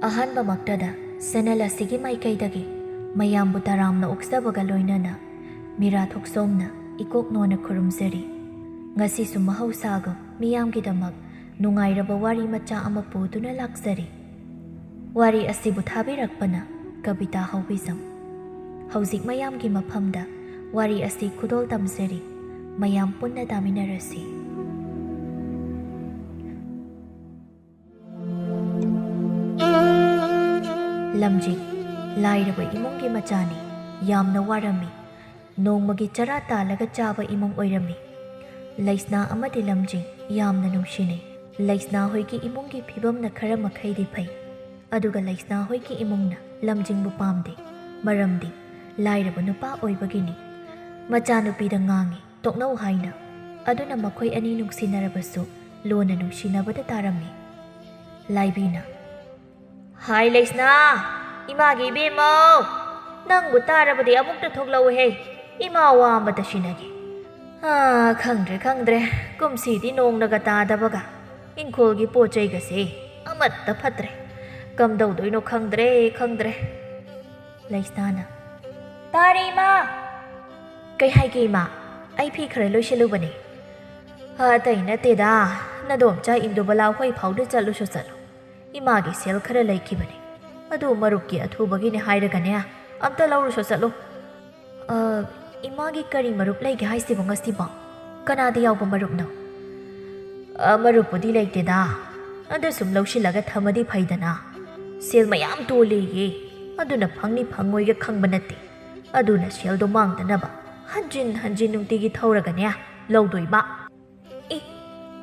ꯑꯍꯥꯟꯕꯃꯛꯇꯗ channel ꯑꯁꯤꯒꯤ ꯃꯥꯏꯀꯩꯗꯒꯤ ꯃꯌꯥꯝꯕꯨ ꯇꯔꯥꯝꯅ ꯑꯣꯛꯆꯕꯒ ꯂꯣꯏꯅꯅ ꯃꯤꯔꯥ ꯊꯣꯛꯆꯣꯝꯅ ꯏꯀꯣꯛꯅꯣꯅ ꯈꯨꯔꯨꯝꯖꯔꯤ꯫ ꯉꯁꯤꯁꯨ ꯃꯍꯧꯁꯥꯒꯨꯝ ꯃꯤꯌꯥꯝꯒꯤꯗꯃꯛ ꯅꯨꯡꯉꯥꯏꯔꯕ ꯋꯥꯔꯤ ꯃꯆꯥ ꯑꯃ ꯄꯨꯗꯨꯅ ꯂꯥꯛꯆꯔꯤ꯫ ꯋꯥꯔꯤ ꯑꯁꯤꯕꯨ ꯊꯥꯕꯤꯔꯛꯄꯅ ꯀꯕꯤꯇꯥ ꯍꯧꯕꯤꯖꯝ꯫ ꯍꯧꯖꯤꯛ ꯃꯌꯥꯝꯒꯤ ꯃꯐꯝꯗ ꯋꯥꯔꯤ ꯑꯁꯤ ꯈꯨꯗꯣꯜ ꯇꯝꯖꯔꯤ꯫ ꯃꯌꯥꯝ ꯄꯨꯟꯅ ꯇꯥꯃꯤꯟꯅꯔꯁꯤ꯫ ꯂꯝꯖꯤꯡ ꯂꯥꯏꯔꯕ ꯏꯃꯨꯡꯒꯤ ꯃꯆꯥꯅꯤ꯫ ꯌꯥꯝꯅ ꯋꯥꯔꯝꯃꯤ꯫ ꯅꯣꯡꯃꯒꯤ ꯆꯔꯥ ꯇꯥꯜꯂꯒ ꯆꯥꯕ ꯏꯃꯨꯡ ꯑꯣꯏꯔꯝꯃꯤ꯫ ꯂꯩꯁꯅꯥ ꯑꯃꯗꯤ ꯂꯝꯖꯤꯡ ꯌꯥꯝꯅ ꯅꯨꯡꯁꯤꯅꯩ꯫ ꯂꯩꯁꯅꯥ ꯍꯣꯏꯒꯤ ꯏꯃꯨꯡꯒꯤ ꯐꯤꯕꯝꯅ ꯈꯔ ꯃꯈꯩꯗꯤ ꯐꯩ꯫ ꯑꯗꯨꯒ ꯂꯩꯁꯅꯥ ꯍꯣꯏꯒꯤ ꯏꯃꯨꯡꯅ ꯂꯝꯖꯤꯡꯕꯨ ꯄꯥꯝꯗꯦ꯫ ꯃꯔꯝꯗꯤ ꯂꯥꯏꯔꯕ ꯅꯨꯄꯥ ꯑꯣꯏꯕꯒꯤꯅꯤ꯫ ꯃꯆꯥꯅꯨꯄꯤꯗ ꯉꯥꯡꯉꯤ ꯇꯣꯛꯅꯧ ꯍꯥꯏꯅ꯫ ꯑꯗꯨꯅ ꯃꯈꯣꯏ ꯑꯅꯤ ꯅꯨꯡꯁꯤꯅꯔꯕꯁꯨ ꯂꯣꯟꯅ ꯅꯨꯡꯁꯤꯅꯕꯗ ꯇꯥꯔꯝꯃꯤ꯫ ꯂꯥꯏꯕꯤꯅ ꯍꯥꯏ ꯂꯩꯁꯅꯥ, ꯏꯃꯥꯒꯤ ꯏꯕꯦꯝꯃꯧ, ꯅꯪꯕꯨ ꯇꯥꯔꯕꯗꯤ ꯑꯃꯨꯛꯇ ꯊꯣꯛꯂꯛꯎꯍꯦ, ꯏꯃꯥ ꯋꯥ ꯑꯃꯇ ꯁꯤꯟꯅꯒꯦ꯫ ꯈꯪꯗ꯭ꯔꯦ, ꯀꯨꯝꯁꯤꯗꯤ ꯅꯣꯡꯅꯒ ꯇꯥꯗꯕꯒ ꯏꯪꯈꯣꯜꯒꯤ ꯄꯣꯠ ꯆꯩꯒꯁꯦ ꯑꯃꯠꯇ ꯐꯠꯇ꯭ꯔꯦ꯫ ꯀꯝꯗꯧꯗꯣꯏꯅꯣ ꯈꯪꯗ꯭ꯔꯦ꯫ ꯂꯩꯁꯅꯥꯅ ꯇꯥꯔꯦ ꯏꯃꯥ꯫ ꯀꯩ ꯍꯥꯏꯒꯦ ꯏꯃꯥ? ꯑꯩ ꯐꯤ ꯈꯔ ꯂꯣꯏꯁꯤꯜꯂꯨꯕꯅꯦ꯫ ꯑꯇꯩ ꯅꯠꯇꯦꯗ, ꯅꯗꯣꯝꯆꯥ ꯏꯟꯗꯨꯕꯂꯥ ꯍꯣꯏ ꯐꯥꯎꯗ ꯆꯠꯂꯨꯁꯨ ꯆꯠꯂꯨ꯫ ꯏꯃꯥꯒꯤ ꯁꯦꯜ ꯈꯔ ꯂꯩꯈꯤꯕꯅꯦ, ꯑꯗꯨ ꯃꯔꯨꯞꯀꯤ ꯑꯊꯨꯕꯒꯤꯅꯦ ꯍꯥꯏꯔꯒꯅꯦ ꯑꯝꯇ ꯂꯧꯔꯨꯁꯨ ꯆꯠꯂꯨ꯫ ꯏꯃꯥꯒꯤ ꯀꯔꯤ ꯃꯔꯨꯞ ꯂꯩꯒꯦ ꯍꯥꯏꯁꯤꯕꯣ ꯉꯁꯤꯕꯣ? ꯀꯅꯥꯗ ꯌꯥꯎꯕ ꯃꯔꯨꯞꯅꯣ? ꯃꯔꯨꯞꯄꯨꯗꯤ ꯂꯩꯇꯦꯗ, ꯑꯗꯨ ꯁꯨꯝ ꯂꯧꯁꯤꯜꯂꯒ ꯊꯝꯃꯗꯤ ꯐꯩꯗꯅ꯫ ꯁꯦල් ꯃꯌꯥꯝ ꯇꯣꯜꯂꯦꯌꯦ, ꯑꯗꯨꯅ ꯐꯪꯅꯤ ꯐꯪꯉꯣꯏꯒ ꯈꯪꯕ ꯅꯠꯇꯦ꯫ ꯑꯗꯨꯅ ꯁꯦꯜꯗꯣ ꯃꯥꯡꯗꯅꯕ ꯍꯟꯖꯤꯟ ꯅꯨꯡꯇꯤꯒꯤ ꯊꯧꯔꯒꯅꯦ ꯂꯧꯗꯣꯏꯕ꯫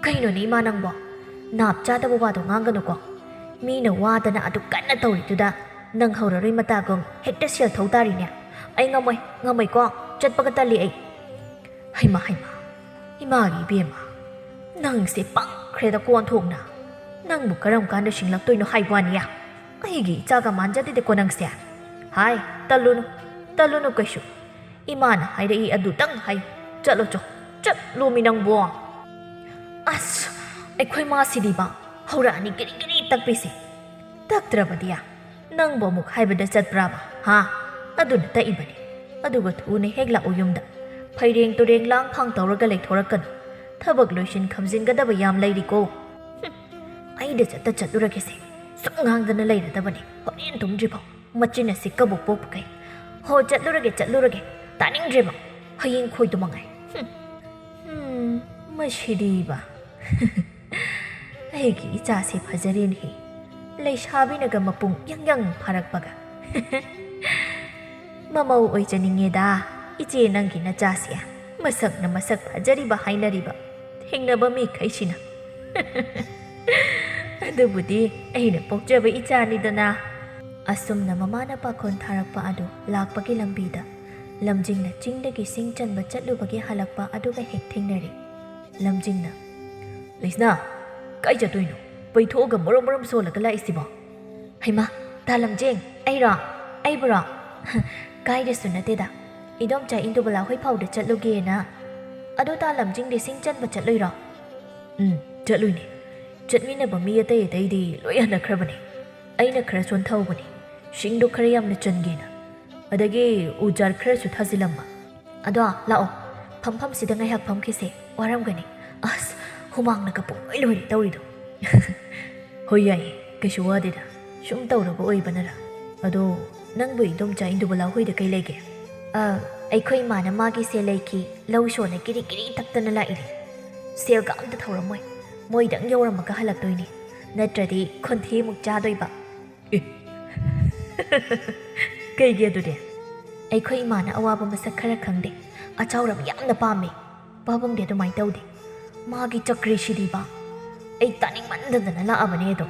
ꯀꯩꯅꯣꯅꯦ ꯏꯃꯥ ꯅꯪꯕꯣ? ꯅꯥꯞ ꯆꯥꯗꯕ ꯋꯥꯗꯣ ꯉꯥꯡꯒꯅꯨꯀꯣ꯫ ꯃꯤꯅ ꯋꯥꯗꯅ ꯑꯗꯨ ꯀꯟꯅ ꯇꯧꯔꯤꯗꯨꯗ ꯅꯪ ꯍꯧꯔꯔꯣꯏ ꯃꯇꯥꯒꯨꯝ ꯍꯦꯛꯇ ꯁꯦꯜ ꯊꯧ ꯇꯥꯔꯤꯅꯦ꯫ ꯑꯩ ꯉꯝꯃꯣꯏꯀꯣ, ꯆꯠꯄꯒ ꯇꯜꯂꯤ ꯑꯩ꯫ ꯍꯩꯃꯥ, ꯏꯃꯥꯒꯤ ꯏꯕꯦꯝꯃ, ꯅꯪꯁꯦ ꯄꯪꯈ꯭ꯔꯦꯗ ꯀꯣꯟꯊꯣꯛꯅ꯫ ꯅꯪꯕꯨ ꯀꯔꯝ ꯀꯥꯟꯗ ꯁꯤꯡꯂꯛꯇꯣꯏꯅꯣ ꯍꯥꯏꯕ ꯋꯥꯅꯤ꯫ ꯑꯩꯒꯤ ꯏꯆꯥꯒ ꯃꯥꯟꯖꯗꯦꯗꯀꯣ ꯅꯪꯁꯦ꯫ ꯍꯥꯏ, ꯇꯜꯂꯨꯅꯨ ꯀꯩꯁꯨ꯫ ꯏꯃꯥꯅ ꯍꯥꯏꯔꯛꯏ ꯑꯗꯨꯇꯪ ꯍꯥꯏꯌꯨ꯫ ꯆꯠꯂꯣꯃꯤ ꯅꯪꯕꯣ꯫ ꯑꯁ, ꯑꯩꯈꯣꯏ ꯃꯥꯁꯤꯗꯤꯕ ꯍꯧꯔꯛꯑꯅꯤ ꯀꯔꯤ ꯇꯛꯄꯤꯁꯦ꯫ ꯇꯛꯇ꯭ꯔꯕꯗꯤ ꯅꯪꯕꯨ ꯑꯃꯨꯛ ꯍꯥꯏꯕꯗ ꯆꯠꯄ꯭ꯔꯥꯕ? ꯑꯗꯨꯅ ꯇꯛꯏꯕꯅꯤ꯫ ꯑꯗꯨꯒ ꯊꯨꯅ ꯍꯦꯛ ꯂꯥꯛꯎ ꯌꯨꯝꯗ꯫ ꯐꯩꯔꯦꯡ ꯇꯨꯔꯦꯡ ꯂꯥꯡ ꯐꯥꯡ ꯇꯧꯔꯒ ꯂꯩꯊꯣꯔꯛꯀꯅꯨ꯫ ꯊꯕꯛ ꯂꯣꯏꯁꯤꯟ ꯈꯝꯖꯤꯟꯒꯗꯕ ꯌꯥꯝ ꯂꯩꯔꯤꯀꯣ꯫ ꯑꯩꯗ ꯆꯠꯂꯨꯔꯒꯦꯁꯦ꯫ ꯁꯨꯝ ꯉꯥꯡꯗꯅ ꯂꯩꯔꯗꯕꯅꯤ ꯍꯣꯔꯦꯟ ꯇꯨꯝꯗ꯭ꯔꯤꯐꯥꯎ꯫ ꯃꯆꯤꯟ ꯑꯁꯤ ꯀꯕꯣꯛ ꯄꯣꯛꯄꯈꯩ꯫ ꯍꯣ, ꯆꯠꯂꯨꯔꯒꯦ꯫ ꯇꯥꯅꯤꯡꯗ꯭ꯔꯦꯕ ꯍꯌꯦꯡ ꯈꯣꯏꯗꯨ ꯃꯉꯥꯏ꯫ ꯃꯁꯤꯗꯤꯕ ꯑꯩꯒꯤ ꯏꯆꯥꯁꯦ ꯐꯖꯔꯦꯅꯦ꯫ ꯂꯩꯁꯥꯕꯤꯅꯒ ꯃꯄꯨꯡ ꯌꯥꯡ ꯐꯥꯔꯛꯄꯒ꯫ ꯃꯃꯧ ꯑꯣꯏꯖꯅꯤꯡꯉꯦꯗ ꯏꯆꯦ ꯅꯪꯒꯤ ꯅꯆꯥꯁꯦ꯫ ꯃꯁꯛꯅ ꯃꯁꯛ ꯐꯖꯔꯤꯕ ꯍꯥꯏꯅꯔꯤꯕ ꯊꯦꯡꯅꯕ ꯃꯤꯈꯩꯁꯤꯅ꯫ ꯑꯗꯨꯕꯨꯗꯤ ꯑꯩꯅ ꯄꯣꯛꯆꯕ ꯏꯆꯥꯅꯤꯗꯅ꯫ ꯑꯁꯨꯝꯅ ꯃꯃꯥꯅ ꯄꯥꯈꯣꯟ ꯊꯥꯔꯛꯄ ꯑꯗꯨ ꯂꯥꯛꯄꯒꯤ ꯂꯝꯕꯤꯗ ꯂꯝꯖꯤꯡꯅ ꯆꯤꯡꯗꯒꯤ ꯁꯤꯡ ꯆꯟꯕ ꯆꯠꯂꯨꯕꯒꯤ ꯍꯜꯂꯛꯄ ꯑꯗꯨꯒ ꯍꯦꯛ ꯊꯦꯡꯅꯔꯦ꯫ ꯂꯝꯖꯤꯡꯅ ꯂꯩꯁꯅꯥ, ꯀꯥꯏ ꯆꯠꯇꯣꯏꯅꯣ? ꯄꯩꯊꯣꯛꯑꯒ ꯃꯔꯣꯝ ꯁꯣꯜꯂꯒ ꯂꯥꯛꯏꯁꯤꯕꯣ? ꯍꯩꯃꯥ, ꯇꯥ ꯂꯝꯖꯤꯡ, ꯑꯩꯕꯨꯔꯣ? ꯀꯥꯏꯗꯁꯨ ꯅꯠꯇꯦꯗ, ꯏꯗꯣꯝꯆꯥ ꯏꯟꯗꯨꯕꯂꯥ ꯍꯣꯏ ꯐꯥꯎꯗ ꯆꯠꯂꯨꯒꯦꯅ꯫ ꯑꯗꯣ ꯇꯥ ꯂꯝꯖꯤꯡꯗꯤ ꯁꯤꯡ ꯆꯟꯕ ꯆꯠꯂꯣꯏꯔꯣ? ꯆꯠꯂꯨꯏꯅꯦ꯫ ꯆꯠꯃꯤꯟꯅꯕ ꯃꯤ ꯑꯇꯩꯗꯤ ꯂꯣꯏ ꯍꯟꯅꯈ꯭ꯔꯕꯅꯤ꯫ ꯑꯩꯅꯈꯔ ꯆꯣꯟꯊꯍꯧꯕꯅꯤ, ꯁꯤꯡꯗꯣ ꯈꯔ ꯌꯥꯝꯅ ꯆꯟꯒꯦꯅ꯫ ꯑꯗꯒꯤ ꯎꯖꯥꯔ ꯈꯔꯁꯨ ꯊꯥꯖꯤꯜꯂꯝꯕ꯫ ꯑꯗꯣ ꯂꯥꯛꯑꯣ, ꯐꯝꯐꯝꯁꯤꯗ ꯉꯥꯏꯍꯥꯛ ꯐꯝꯈꯤꯁꯦ, ꯋꯥꯔꯝꯒꯅꯤ꯫ ꯑꯁ, ꯍꯨꯃꯥꯡꯅꯒ ꯄꯨꯡꯂꯣꯏ ꯂꯣꯏꯔꯦ ꯇꯧꯔꯤꯗꯣ꯫ ꯍꯣꯏ ꯌꯥꯏꯌꯦ, ꯀꯩꯁꯨ ꯋꯥꯗꯦꯗ, ꯁꯨꯝ ꯇꯧꯔꯕ ꯑꯣꯏꯕꯅꯔ꯫ ꯑꯗꯣ ꯅꯪꯕꯨ ꯏꯗꯣꯝꯆꯥ ꯏꯟꯗꯨꯕꯂꯥ ꯍꯣꯏꯗ ꯀꯩ ꯂꯩꯒꯦ? ꯑꯩꯈꯣꯏ ꯏꯃꯥꯅ ꯃꯥꯒꯤ ꯁꯦꯜ ꯂꯩꯈꯤ, ꯂꯧ ꯁꯣꯟꯅ ꯀꯤꯔꯤ ꯇꯛꯇꯅ ꯂꯥꯛꯏꯅꯤ꯫ ꯁꯦꯜꯒ ꯑꯝꯇ ꯊꯧꯔꯝꯃꯣꯏ, ꯃꯣꯏꯗꯪ ꯌꯧꯔꯝꯃꯒ ꯍꯜꯂꯛꯇꯣꯏꯅꯤ꯫ ꯅꯠꯇ꯭ꯔꯗꯤ ꯈꯣꯟꯊꯤꯃꯨꯛ ꯆꯥꯗꯣꯏꯕ꯫ ꯀꯩꯒꯤ ꯑꯗꯨꯗꯤ? ꯑꯩꯈꯣꯏ ꯏꯃꯥꯅ ꯑꯋꯥꯕ ꯃꯁꯛ ꯈꯔ ꯈꯪꯗꯦ, ꯑꯆꯥꯎꯔꯕ ꯌꯥꯝꯅ ꯄꯥꯝꯃꯤ꯫ ꯄꯥꯕꯨꯡꯗꯤ ꯑꯗꯨꯃꯥꯏꯅ ꯇꯧꯗꯦ꯫ ꯃꯥꯒꯤ ꯆꯀ꯭ꯔꯤꯁꯤꯗꯤꯕ ꯑꯩ ꯇꯥꯅꯤꯡꯃꯟꯗꯗꯅ ꯂꯥꯛꯑꯕꯅꯦ꯫ ꯑꯗꯣ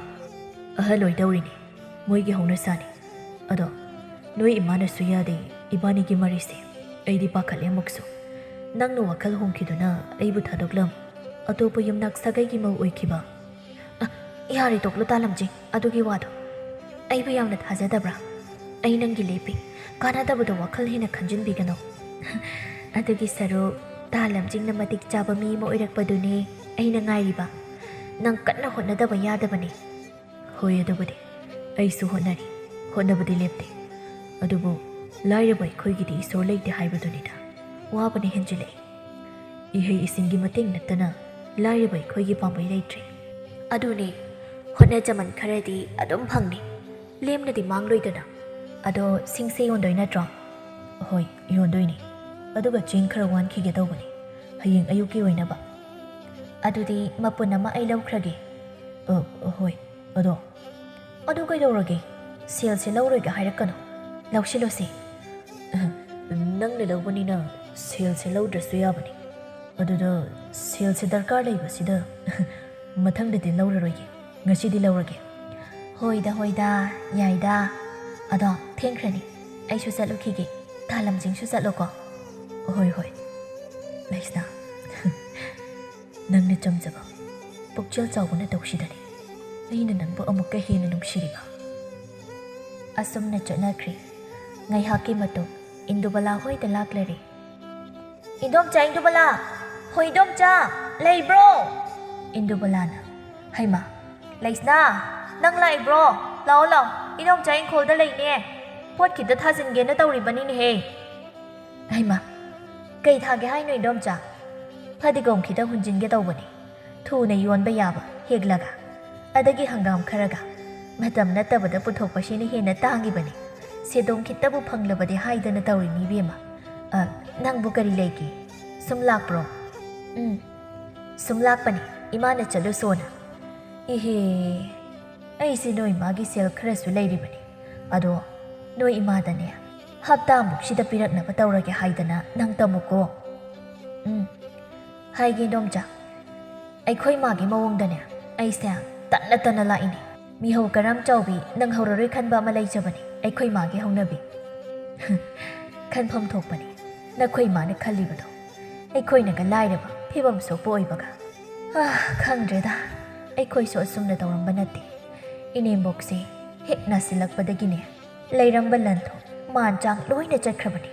ꯑꯍꯜ ꯑꯣꯏꯗꯧꯔꯤꯅꯤ, ꯃꯣꯏꯒꯤ ꯍꯧꯅꯁꯥꯅꯤ꯫ ꯑꯗꯣ ꯅꯣꯏ ꯏꯃꯥꯅꯁꯨ ꯌꯥꯗꯦ ꯏꯕꯥꯅꯤꯒꯤ ꯃꯔꯤꯁꯦ꯫ ꯑꯩꯗꯤ ꯄꯥꯈꯠꯂꯦ ꯑꯃꯨꯛꯁꯨ꯫ ꯅꯪꯅ ꯋꯥꯈꯜ ꯍꯣꯡꯈꯤꯗꯨꯅ ꯑꯩꯕꯨ ꯊꯥꯗꯣꯛꯂꯝ ꯑꯇꯣꯞꯄ ꯌꯨꯝꯅꯥꯛ ꯁꯥꯒꯩꯒꯤ ꯃꯧ ꯑꯣꯏꯈꯤꯕ꯫ ꯌꯥꯔꯦ ꯇꯣꯛꯂꯣ ꯇꯥ ꯂꯝꯖꯤꯡ, ꯑꯗꯨꯒꯤ ꯋꯥꯗꯣ꯫ ꯑꯩꯕꯨ ꯌꯥꯝꯅ ꯊꯥꯖꯗꯕ꯭ꯔꯥ? ꯑꯩ ꯅꯪꯒꯤ ꯂꯦꯞꯄꯤ, ꯀꯥꯟꯅꯗꯕꯗ ꯋꯥꯈꯜ ꯍꯦꯟꯅ ꯈꯟꯖꯤꯟꯕꯤꯒꯅꯨ꯫ ꯑꯗꯨꯒꯤ ꯁꯔꯨꯛ ꯇꯥ ꯂꯝꯖꯤꯡꯅ ꯃꯇꯤꯛ ꯆꯥꯕ ꯃꯤ ꯑꯃ ꯑꯣꯏꯔꯛꯄꯗꯨꯅꯦ ꯑꯩꯅ ꯉꯥꯏꯔꯤꯕ꯫ ꯅꯪ ꯀꯟꯅ ꯍꯣꯠꯅꯗꯕ ꯌꯥꯗꯕꯅꯤ꯫ ꯍꯣꯏ, ꯑꯗꯨꯕꯨꯗꯤ ꯑꯩꯁꯨ ꯍꯣꯠꯅꯔꯤ ꯍꯣꯠꯅꯕꯗꯤ ꯂꯦꯞꯇꯦ ꯑꯗꯨꯕꯨ ꯂꯥꯏꯔꯕ ꯑꯩꯈꯣꯏꯒꯤꯗꯤ ꯏꯁꯣꯔ ꯂꯩꯇꯦ ꯍꯥꯏꯕꯗꯨꯅꯤꯗ ꯋꯥꯕꯅ ꯍꯦꯟꯖꯤꯜꯂꯛꯏ ꯏꯍꯩ ꯏꯁꯤꯡꯒꯤ ꯃꯇꯦꯡ ꯅꯠꯇꯅ ꯂꯥꯏꯔꯕ ꯑꯩꯈꯣꯏꯒꯤ ꯄꯥꯝꯕꯩ ꯂꯩꯇ꯭ꯔꯦ ꯑꯗꯨꯅꯤ ꯍꯣꯠꯅꯖꯃꯟ ꯈꯔꯗꯤ ꯑꯗꯨꯝ ꯐꯪꯅꯤ ꯂꯦꯝꯅꯗꯤ ꯃꯥꯡꯂꯣꯏꯗꯅ ꯑꯗꯣ ꯁꯤꯡꯁꯦ ꯌꯣꯟꯗꯣꯏ ꯅꯠꯇ꯭ꯔꯣ ꯍꯣꯏ ꯌꯣꯟꯗꯣꯏꯅꯤ ꯑꯗꯨꯒ ꯆꯦꯡ ꯈꯔ ꯋꯥꯟꯈꯤꯒꯦ ꯇꯧꯕꯅꯤ ꯍꯌꯦꯡ ꯑꯌꯨꯛꯀꯤ ꯑꯣꯏꯅꯕ ꯑꯗꯨꯗꯤ ꯃꯄꯨꯟ ꯑꯃ ꯑꯩ ꯂꯧꯈ꯭ꯔꯒꯦ ꯍꯣꯏ ꯑꯗꯣ ꯀꯩꯗꯧꯔꯒꯦ ꯁꯦꯜꯁꯦ ꯂꯧꯔꯣꯏꯒ ꯍꯥꯏꯔꯛꯀꯅꯣ ꯂꯧꯁꯤꯜꯂꯣꯁꯦ ꯅꯪꯅ ꯂꯧꯕꯅꯤꯅ ꯁꯦꯜꯁꯦ ꯂꯧꯗ꯭ꯔꯁꯨ ꯌꯥꯕꯅꯤ ꯑꯗꯨꯗ ꯁꯦꯜꯁꯦ ꯗꯔꯀꯥꯔ ꯂꯩꯕꯁꯤꯗ ꯃꯊꯪꯗꯗꯤ ꯂꯧꯔꯔꯣꯏꯒꯦ ꯉꯁꯤꯗꯤ ꯂꯧꯔꯒꯦ ꯍꯣꯏꯗ ꯌꯥꯏꯗ ꯑꯗꯣ ꯊꯦꯡꯈ꯭ꯔꯅꯤ ꯑꯩꯁꯨ ꯆꯠꯂꯨꯈꯤꯒꯦ ꯊꯥꯂꯝꯖꯤꯡꯁꯨ ꯆꯠꯂꯣꯀꯣ ꯍꯣꯏ ꯂꯩꯁꯅꯥ ꯅꯪꯅ ꯆꯝꯖꯕ ꯄꯨꯛꯆꯦꯜ ꯆꯥꯎꯕꯅ ꯇꯧꯁꯤꯗꯅꯤ ꯑꯩꯅ ꯅꯪꯕꯨ ꯑꯃꯨꯛꯀ ꯍꯦꯟꯅ ꯅꯨꯡꯁꯤꯔꯤꯕ ꯑꯁꯨꯝꯅ ꯆꯠꯅꯈ꯭ꯔꯤ ꯉꯥꯏꯍꯥꯛꯀꯤ ꯃꯇꯨꯡ ꯏꯟꯗꯨꯕꯂꯥ ꯍꯣꯏꯗ ꯂꯥꯛꯂꯔꯦ ꯏꯟꯗꯣꯝꯆꯥ ꯏꯟꯗꯨꯕꯂꯥ ꯍꯣꯏ ꯏꯟꯗꯣꯝꯆꯥ ꯂꯩꯕ꯭ꯔꯣ ꯏꯟꯗꯨꯕꯂꯥꯅ ꯍꯩꯃꯥ ꯂꯩꯁꯅꯥ ꯅꯪ ꯂꯥꯛꯏꯕ꯭ꯔꯣ ꯂꯥꯛꯑꯣ ꯏꯟꯗꯣꯝꯆꯥ ꯏꯪꯈꯣꯜꯗ ꯂꯩꯅꯦ ꯄꯣꯠ ꯈꯤꯇ ꯊꯥꯖꯤꯟꯒꯦꯅ ꯇꯧꯔꯤꯕꯅꯤꯅꯦꯍꯦ ꯍꯩꯃꯥ ꯀꯩ ꯊꯥꯒꯦ ꯍꯥꯏꯅꯣ ꯏꯟꯗꯣꯝꯆꯥ ꯐꯗꯤꯒꯣꯝ ꯈꯤꯇ ꯍꯨꯟꯖꯤꯟꯒꯦ ꯇꯧꯕꯅꯤ ꯊꯨꯅ ꯌꯣꯟꯕ ꯌꯥꯕ ꯍꯦꯛꯂꯒ ꯑꯗꯒꯤ ꯍꯪꯒꯥꯝ ꯈꯔꯒ ꯃꯇꯝ ꯅꯠꯇꯕꯗ ꯄꯨꯊꯣꯛꯄꯁꯤꯅ ꯍꯦꯟꯅ ꯇꯥꯡꯉꯤꯕꯅꯤ ꯁꯦꯗꯣꯡ ꯈꯤꯇꯕꯨ ꯐꯪꯂꯕꯗꯤ ꯍꯥꯏꯗꯅ ꯇꯧꯔꯤꯅꯤ ꯏꯕꯦꯝꯃ ꯅꯪꯕꯨ ꯀꯔꯤ ꯂꯩꯒꯦ ꯁꯨꯝ ꯂꯥꯛꯄ꯭ꯔꯣ ꯁꯨꯝ ꯂꯥꯛꯄꯅꯤ ꯏꯃꯥꯅ ꯆꯠꯂꯨꯁꯣꯅ ꯏꯍꯦ ꯑꯩꯁꯦ ꯅꯣꯏ ꯏꯃꯥꯒꯤ ꯁꯦꯜ ꯈꯔꯁꯨ ꯂꯩꯔꯤꯕꯅꯤ ꯑꯗꯣ ꯅꯣꯏ ꯏꯃꯥꯗꯅꯦ ꯍꯞꯇꯥꯃꯨꯛꯁꯤꯗ ꯄꯤꯔꯛꯅꯕ ꯇꯧꯔꯒꯦ ꯍꯥꯏꯗꯅ ꯅꯪ ꯇꯝꯃꯨꯀꯣ ꯍꯥꯏꯒꯦ ꯏꯟꯗꯣꯝꯆꯥ ꯑꯩꯈꯣꯏ ꯃꯥꯒꯤ ꯃꯑꯣꯡꯗꯅꯦ ꯑꯩꯁꯦ ꯇꯟꯅ ꯂꯥꯛꯏꯅꯤ ꯃꯤꯍꯧ ꯀꯔꯝ ꯆꯥꯎꯕꯤ ꯅꯪ ꯍꯧꯔꯔꯣꯏ ꯈꯟꯕ ꯑꯃ ꯂꯩꯖꯕꯅꯤ ꯑꯩꯈꯣꯏ ꯃꯥꯒꯤ ꯍꯧꯅꯕꯤ ꯈꯟꯐꯝ ꯊꯣꯛꯄꯅꯤ ꯅꯈꯣꯏ ꯃꯥꯅ ꯈꯜꯂꯤꯕꯗꯣ ꯑꯩꯈꯣꯏꯅꯒ ꯂꯥꯏꯔꯕ ꯐꯤꯕꯝ ꯁꯣꯛꯄ ꯑꯣꯏꯕꯒ ꯈꯪꯗ꯭ꯔꯦꯗ ꯑꯩꯈꯣꯏꯁꯨ ꯑꯁꯨꯝꯅ ꯇꯧꯔꯝꯕ ꯅꯠꯇꯦ ꯏꯅꯦꯝꯕꯣꯛꯁꯦ ꯍꯦꯛ ꯅꯥꯁꯤꯜꯂꯛꯄꯗꯒꯤꯅꯦ ꯂꯩꯔꯝꯕ ꯂꯟꯊꯣꯛ ꯃꯥꯟ ꯆꯥꯡ ꯂꯣꯏꯅ ꯆꯠꯈ꯭ꯔꯕꯅꯤ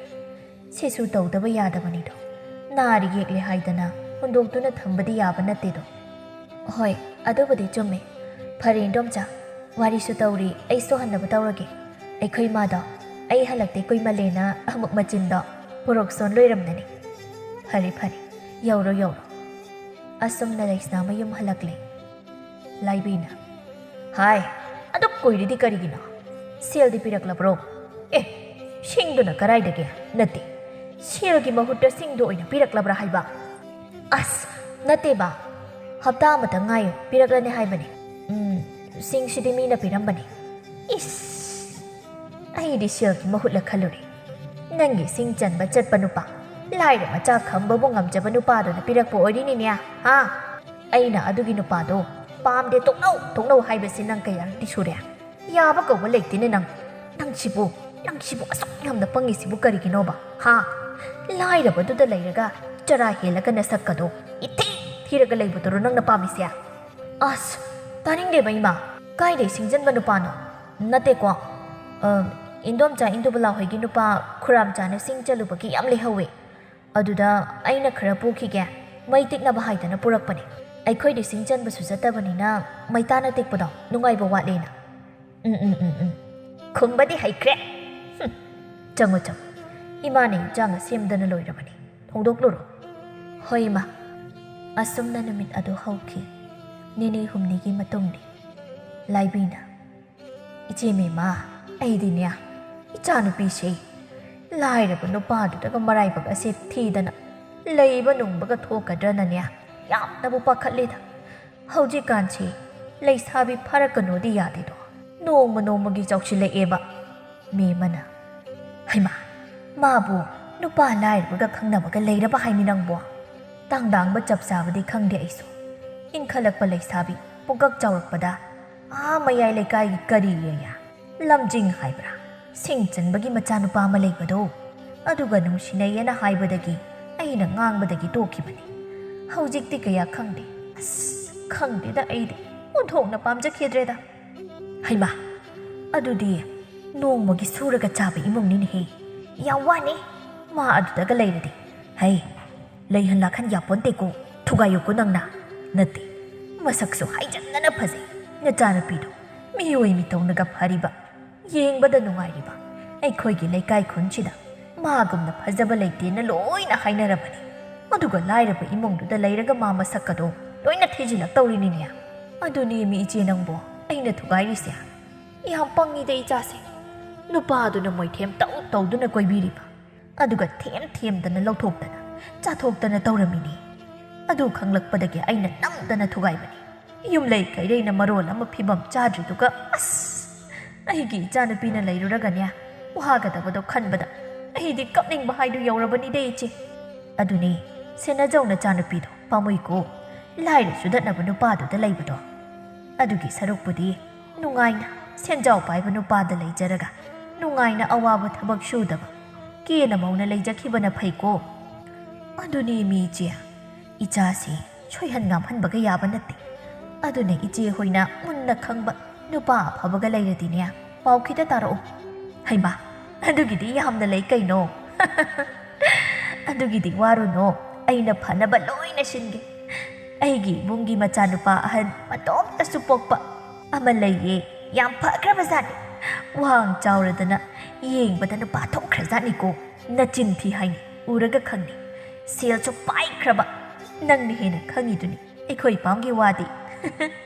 ꯁꯤꯁꯨ ꯇꯧꯗꯕ ꯌꯥꯗꯕꯅꯤꯗꯣ ꯅꯥꯔꯤ ꯌꯦꯛꯂꯦ ꯍꯥꯏꯗꯅ ꯍꯨꯟꯗꯣꯛꯇꯨꯅ ꯊꯝꯕꯗꯤ ꯌꯥꯕ ꯅꯠꯇꯦꯗꯣ ꯍꯣꯏ ꯑꯗꯨꯕꯨꯗꯤ ꯆꯨꯝꯃꯦ ꯐꯔꯦ ꯏꯟꯗꯣꯝꯆꯥ ꯋꯥꯔꯤꯁꯨ ꯇꯧꯔꯤ ꯑꯩꯁꯨ ꯍꯟꯅꯕ ꯇꯧꯔꯒꯦ ꯑꯩꯈꯣꯏ ꯃꯥꯗꯣ ꯑꯩ ꯍꯜꯂꯛꯇꯦ ꯀꯨꯏꯃꯜꯂꯦꯅ ꯑꯃꯨꯛ ꯃꯆꯤꯟꯗꯣ ꯄꯨꯔꯣꯛꯁꯣꯟ ꯂꯣꯏꯔꯝꯒꯅꯤ ꯐꯔꯦ ꯌꯧꯔꯣ ꯑꯁꯨꯝꯅ ꯂꯩꯁꯅꯥ ꯃꯌꯨꯝ ꯍꯜꯂꯛꯂꯦ ꯂꯥꯏꯕꯤꯅ ꯍꯥꯏ ꯑꯗꯨꯛ ꯀꯨꯏꯔꯤꯗꯤ ꯀꯔꯤꯒꯤꯅꯣ ꯁꯦꯜꯗꯤ ꯄꯤꯔꯛꯂꯕ꯭ꯔꯣ ꯁꯤꯡꯗꯨꯅ ꯀꯔꯥꯏꯗꯒꯤ ꯅꯠꯇꯦ ꯁꯦꯜꯒꯤ ꯃꯍꯨꯠꯇ ꯁꯤꯡꯗꯣ ꯑꯣꯏꯅ ꯄꯤꯔꯛꯂꯕ꯭ꯔꯥ ꯍꯥꯏꯕ ꯅꯠꯇꯦꯕ ꯍꯞꯇꯥ ꯑꯃꯇ ꯉꯥꯏꯌꯨ ꯄꯤꯔꯛꯂꯅꯤ ꯍꯥꯏꯕꯅꯤ ꯁꯤꯡꯁꯤꯗꯤ ꯃꯤꯅ ꯄꯤꯔꯝꯕꯅꯤ ꯑꯩꯗꯤ ꯁꯦꯜꯒꯤ ꯃꯍꯨꯠꯂ ꯈꯜꯂꯨꯔꯦ ꯅꯪꯒꯤ ꯁꯤꯡ ꯆꯟꯕ ꯆꯠꯄ ꯅꯨꯄꯥ ꯂꯥꯏꯔ ꯃꯆꯥ ꯈꯪꯕꯕꯨ ꯉꯝꯖꯕ ꯅꯨꯄꯥꯗꯨꯅ ꯄꯤꯔꯛꯄ ꯑꯣꯏꯔꯤꯅꯤꯅꯦ ꯑꯩꯅ ꯑꯗꯨꯒꯤ ꯅꯨꯄꯥꯗꯣ ꯄꯥꯝꯗꯦ ꯇꯣꯛꯅꯧ ꯍꯥꯏꯕꯁꯤ ꯅꯪ ꯀꯌꯥꯔꯛꯇꯤ ꯁꯨꯔꯦ ꯌꯥꯕ ꯀꯧꯕ ꯂꯩꯇꯦꯅꯦ ꯅꯪꯁꯤꯕꯨ ꯑꯁꯨꯛ ꯌꯥꯝꯅ ꯄꯪꯉꯤꯁꯤꯕꯨ ꯀꯔꯤꯒꯤꯅꯣꯕ ꯂꯥꯏꯔꯕꯗꯨꯗ ꯂꯩꯔꯒ ꯆꯔꯥ ꯍꯦꯜꯂꯒ ꯅꯁꯛꯀꯗꯣ ꯊꯤꯔꯒ ꯂꯩꯕꯗꯨꯔꯣ ꯅꯪꯅ ꯄꯥꯝꯃꯤꯁꯦ ꯇꯥꯅꯤꯡꯗꯦꯕ ꯏꯃꯥ ꯀꯥꯏꯗꯩ ꯁꯤꯡꯖꯟꯕ ꯅꯨꯄꯥꯅꯣ ꯅꯠꯇꯦꯀꯣ ꯏꯟꯗꯣꯝꯆꯥ ꯏꯟꯗꯨꯕꯂꯥ ꯍꯣꯏꯒꯤ ꯅꯨꯄꯥ ꯈꯨꯔꯥꯝꯆꯥꯅ ꯁꯤꯡ ꯆꯠꯂꯨꯕꯒꯤ ꯌꯥꯝ ꯂꯩꯍꯧꯋꯦ ꯑꯗꯨꯗ ꯑꯩꯅ ꯈꯔ ꯄꯨꯈꯤꯒꯦ ꯃꯩ ꯇꯤꯛꯅꯕ ꯍꯥꯏꯗꯅ ꯄꯨꯔꯛꯄꯅꯦ ꯑꯩꯈꯣꯏꯗꯤ ꯁꯤꯡ ꯆꯟꯕꯁꯨ ꯆꯠꯇꯕꯅꯤꯅ ꯃꯩꯇꯥꯅ ꯇꯤꯛꯄꯗꯣ ꯅꯨꯡꯉꯥꯏꯕ ꯋꯥꯠꯂꯦꯅ ꯈꯨꯝꯕꯗꯤ ꯍꯩꯈ꯭ꯔꯦ ꯆꯪꯉꯣ ꯏꯃꯥꯅ ꯏꯟꯖꯥꯡ ꯁꯦꯝꯗꯅ ꯂꯣꯏꯔꯕꯅꯤ ꯊꯣꯡꯗꯣꯛꯂꯨꯔꯣ ꯍꯣꯏ ꯏꯃꯥ ꯑꯁꯨꯝꯅ ꯅꯨꯃꯤꯠ ꯑꯗꯨ ꯍꯧꯈꯤ ꯅꯤꯅꯤ ꯍꯨꯝꯅꯤꯒꯤ ꯃꯇꯨꯡꯗꯤ ꯂꯥꯏꯕꯤꯅ ꯏꯆꯦꯃꯦꯃꯥ ꯑꯩꯗꯤꯅꯦ ꯏꯆꯥꯅꯨꯄꯤꯁꯦ ꯂꯥꯏꯔꯕ ꯅꯨꯄꯥꯗꯨꯗꯒ ꯃꯔꯥꯏꯕꯛ ꯑꯁꯦ ꯊꯤꯗꯅ ꯂꯩꯕ ꯅꯨꯡꯕꯒ ꯊꯣꯛꯀꯗ꯭ꯔꯅꯅꯦ ꯌꯥꯝꯅꯕꯨ ꯄꯥꯈꯠꯂꯦꯗ ꯍꯧꯖꯤꯛꯀꯥꯟꯁꯤ ꯂꯩꯁꯥꯕꯤ ꯐꯥꯔꯛꯀꯅꯣꯗꯤ ꯌꯥꯗꯦꯗꯣ ꯅꯣꯡꯃꯒꯤ ꯆꯥꯎꯁꯤꯜꯂꯛꯑꯦꯕ ꯃꯦꯃꯅ ꯍꯩꯃꯥ ꯃꯥꯕꯨ ꯅꯨꯄꯥ ꯂꯥꯏꯔꯕꯒ ꯈꯪꯅꯕꯒ ꯂꯩꯔꯕ ꯍꯥꯏꯅꯤ ꯅꯪꯕꯣ ꯇꯥꯡꯗꯥꯡꯕ ꯆꯞ ꯆꯥꯕꯗꯤ ꯈꯪꯗꯦ ꯑꯩꯁꯨ ꯏꯟꯈꯠꯂꯛꯄ ꯂꯩꯁꯥꯕꯤ ꯄꯨꯡꯀꯛ ꯆꯥꯎꯔꯛꯄꯗ ꯃꯌꯥꯏ ꯂꯩꯀꯥꯏꯒꯤ ꯀꯔꯤꯌꯦ ꯂꯝꯖꯤꯡ ꯍꯥꯏꯕ꯭ꯔꯥ ꯁꯤꯡ ꯆꯟꯕꯒꯤ ꯃꯆꯥꯅꯨꯄꯥ ꯑꯃ ꯂꯩꯕꯗꯣ ꯑꯗꯨꯒ ꯅꯨꯡꯁꯤꯅꯩꯌꯦꯅ ꯍꯥꯏꯕꯗꯒꯤ ꯑꯩꯅ ꯉꯥꯡꯕꯗꯒꯤ ꯇꯣꯛꯈꯤꯕꯅꯤ ꯍꯧꯖꯤꯛꯇꯤ ꯀꯌా ꯈꯪꯗꯦ ꯈꯪꯗꯦꯗ ꯑꯩꯗꯤ ꯑꯣꯟꯊꯣꯛꯅ ꯄꯥꯝꯖꯈꯤꯗ꯭ꯔꯦꯗ ꯍꯩꯃꯥ ꯑꯗꯨꯗꯤ ꯅꯣꯡꯃꯒꯤ ꯁꯨꯔꯒ ꯆꯥꯕ ꯏꯃꯨꯡꯅꯤꯅꯦꯍꯦ ꯌꯥꯝ ꯋꯥꯅꯤ ꯃꯥ ꯑꯗꯨꯗꯒ ꯂꯩꯔꯗꯤ ꯂꯩꯍꯟ ꯂꯥꯛꯍꯟ ꯌꯥꯄꯣꯟꯇꯦꯀꯣ ꯊꯨꯒꯥꯏꯌꯨꯀꯣ ꯅꯪꯅ ꯅꯠꯇꯦ ꯃꯁꯛꯁꯨ ꯍꯥꯏꯖꯟꯅꯅ ꯐꯖꯩ ꯅꯆꯥꯅꯨꯄꯤꯗꯣ ꯃꯤꯑꯣꯏ ꯃꯤꯇꯧꯅꯒ ꯐꯔꯤꯕ ꯌꯦꯡꯕꯗ ꯅꯨꯡꯉꯥꯏꯔꯤꯕ ꯑꯩꯈꯣꯏꯒꯤ ꯂꯩꯀꯥꯏ ꯈꯨꯟꯁꯤꯗ ꯃꯥꯒꯨꯝꯅ ꯐꯖꯕ ꯂꯩꯇꯦꯅ ꯂꯣꯏꯅ ꯍꯥꯏꯅꯔꯕꯅꯤ ꯑꯗꯨꯒ ꯂꯥꯏꯔꯕ ꯏꯃꯨꯡꯗꯨꯗ ꯂꯩꯔꯒ ꯃꯥ ꯃꯁꯛꯀꯗꯣ ꯂꯣꯏꯅ ꯊꯤꯖꯤꯜꯂꯛꯇꯧꯔꯤꯅꯤꯅꯦ ꯑꯗꯨꯅꯦꯃꯤ ꯏꯆꯦ ꯅꯪꯕꯣ ꯑꯩꯅ ꯊꯨꯒꯥꯏꯔꯤꯁꯦ ꯌꯥꯝ ꯄꯪꯉꯤꯗ ꯏꯆꯥꯁꯦ ꯅꯨꯄꯥꯗꯨꯅ ꯃꯣꯏꯊꯦꯝ ꯇꯧꯗꯨꯅ ꯀꯣꯏꯕꯤꯔꯤꯕ ꯑꯗꯨꯒ ꯊꯦꯝꯗꯅ ꯂꯧꯊꯣꯛꯇꯅ ꯆꯥꯊꯣꯛꯇꯅ ꯇꯧꯔꯝꯃꯤꯅꯤ ꯑꯗꯨ ꯈꯪꯂꯛꯄꯗꯒꯤ ꯑꯩꯅ ꯅꯝꯗꯅ ꯊꯨꯒꯥꯏꯕꯅꯤ ꯌꯨꯝꯂꯩ ꯀꯩꯔꯩꯅ ꯃꯔꯣꯜ ꯑꯃ ꯐꯤꯕꯝ ꯆꯥꯗ꯭ꯔꯤꯗꯨꯒ ꯑꯁ ꯑꯩꯒꯤ ꯏꯆꯥꯅꯨꯄꯤꯅ ꯂꯩꯔꯨꯔꯒꯅꯦ ꯋꯥꯒꯗꯕꯗꯣ ꯈꯟꯕꯗ ꯑꯩꯗꯤ ꯀꯞꯅꯤꯡꯕ ꯍꯥꯏꯗꯨ ꯌꯧꯔꯕꯅꯤꯗ ꯏꯆꯦ ꯑꯗꯨꯅꯤ ꯁꯦꯟꯅꯖꯧ ꯅꯆꯥꯅꯨꯄꯤꯗꯣ ꯄꯥꯝꯃꯨꯏꯀꯣ ꯂꯥꯏꯔ ꯆꯨꯗꯠꯅꯕ ꯅꯨꯄꯥꯗꯨꯗ ꯂꯩꯕꯗꯣ ꯑꯗꯨꯒꯤ ꯁꯔꯨꯛꯄꯨꯗꯤ ꯅꯨꯡꯉꯥꯏꯅ ꯁꯦꯟꯖꯥꯎ ꯄꯥꯏꯕ ꯅꯨꯄꯥꯗ ꯂꯩꯖꯔꯒ ꯅꯨꯡꯉꯥꯏꯅ ꯑꯋꯥꯕ ꯊꯕꯛ ꯁꯨꯗꯕ ꯀꯦꯅ ꯃꯧꯅ ꯂꯩꯖꯈꯤꯕꯅ ꯐꯩꯀꯣ ꯑꯗꯨꯅꯤ ꯃꯤ ꯏꯆꯦ ꯏꯆꯥꯁꯤ ꯁꯣꯏꯍꯟ ꯉꯥꯝꯍꯟꯕꯒ ꯌꯥꯕ ꯅꯠꯇꯦ ꯑꯗꯨꯅ ꯏꯆꯦ ꯍꯣꯏꯅ ꯃꯨꯟꯅ ꯈꯪꯕ ꯅꯨꯄꯥ ꯑꯐꯕꯒ ꯂꯩꯔꯗꯤꯅꯦ ꯄꯥꯎ ꯈꯤꯇ ꯇꯥꯔꯛꯑꯣ ꯍꯩꯃꯥ ꯑꯗꯨꯒꯤꯗꯤ ꯌꯥꯝꯅ ꯂꯩ ꯀꯩꯅꯣ ꯑꯗꯨꯒꯤꯗꯤ ꯋꯥꯔꯨꯅꯣ ꯑꯩꯅ ꯐꯅꯕ ꯂꯣꯏꯅ ꯁꯤꯟꯒꯦ ꯑꯩꯒꯤ ꯏꯕꯨꯡꯒꯤ ꯃꯆꯥꯅꯨꯄꯥ ꯑꯍꯟ ꯃꯇꯣꯝꯇꯁꯨ ꯄꯣꯛꯄ ꯑꯃ ꯂꯩꯌꯦ ꯌꯥꯝ ꯐꯈ꯭ꯔꯕꯖꯥꯠꯅꯤ ꯋꯥꯡ ꯆꯥꯎꯔꯗꯅ ꯌꯦꯡꯕꯗ ꯅꯨꯄꯥ ꯊꯣꯛꯈ꯭ꯔꯖꯥꯠꯅꯤꯀꯣ ꯅꯆꯤꯟ ꯊꯤ ꯍꯥꯏꯅꯤ ꯎꯔꯒ ꯈꯪꯅꯤ ꯁꯦꯜꯁꯨ ꯄꯥꯏꯈ꯭ꯔꯕ ꯅꯪꯅ ꯍꯦꯟꯅ ꯈꯪꯉꯤꯗꯨꯅꯤ ꯑꯩꯈꯣꯏ ꯄꯥꯝꯒꯤ ꯋꯥꯗꯤ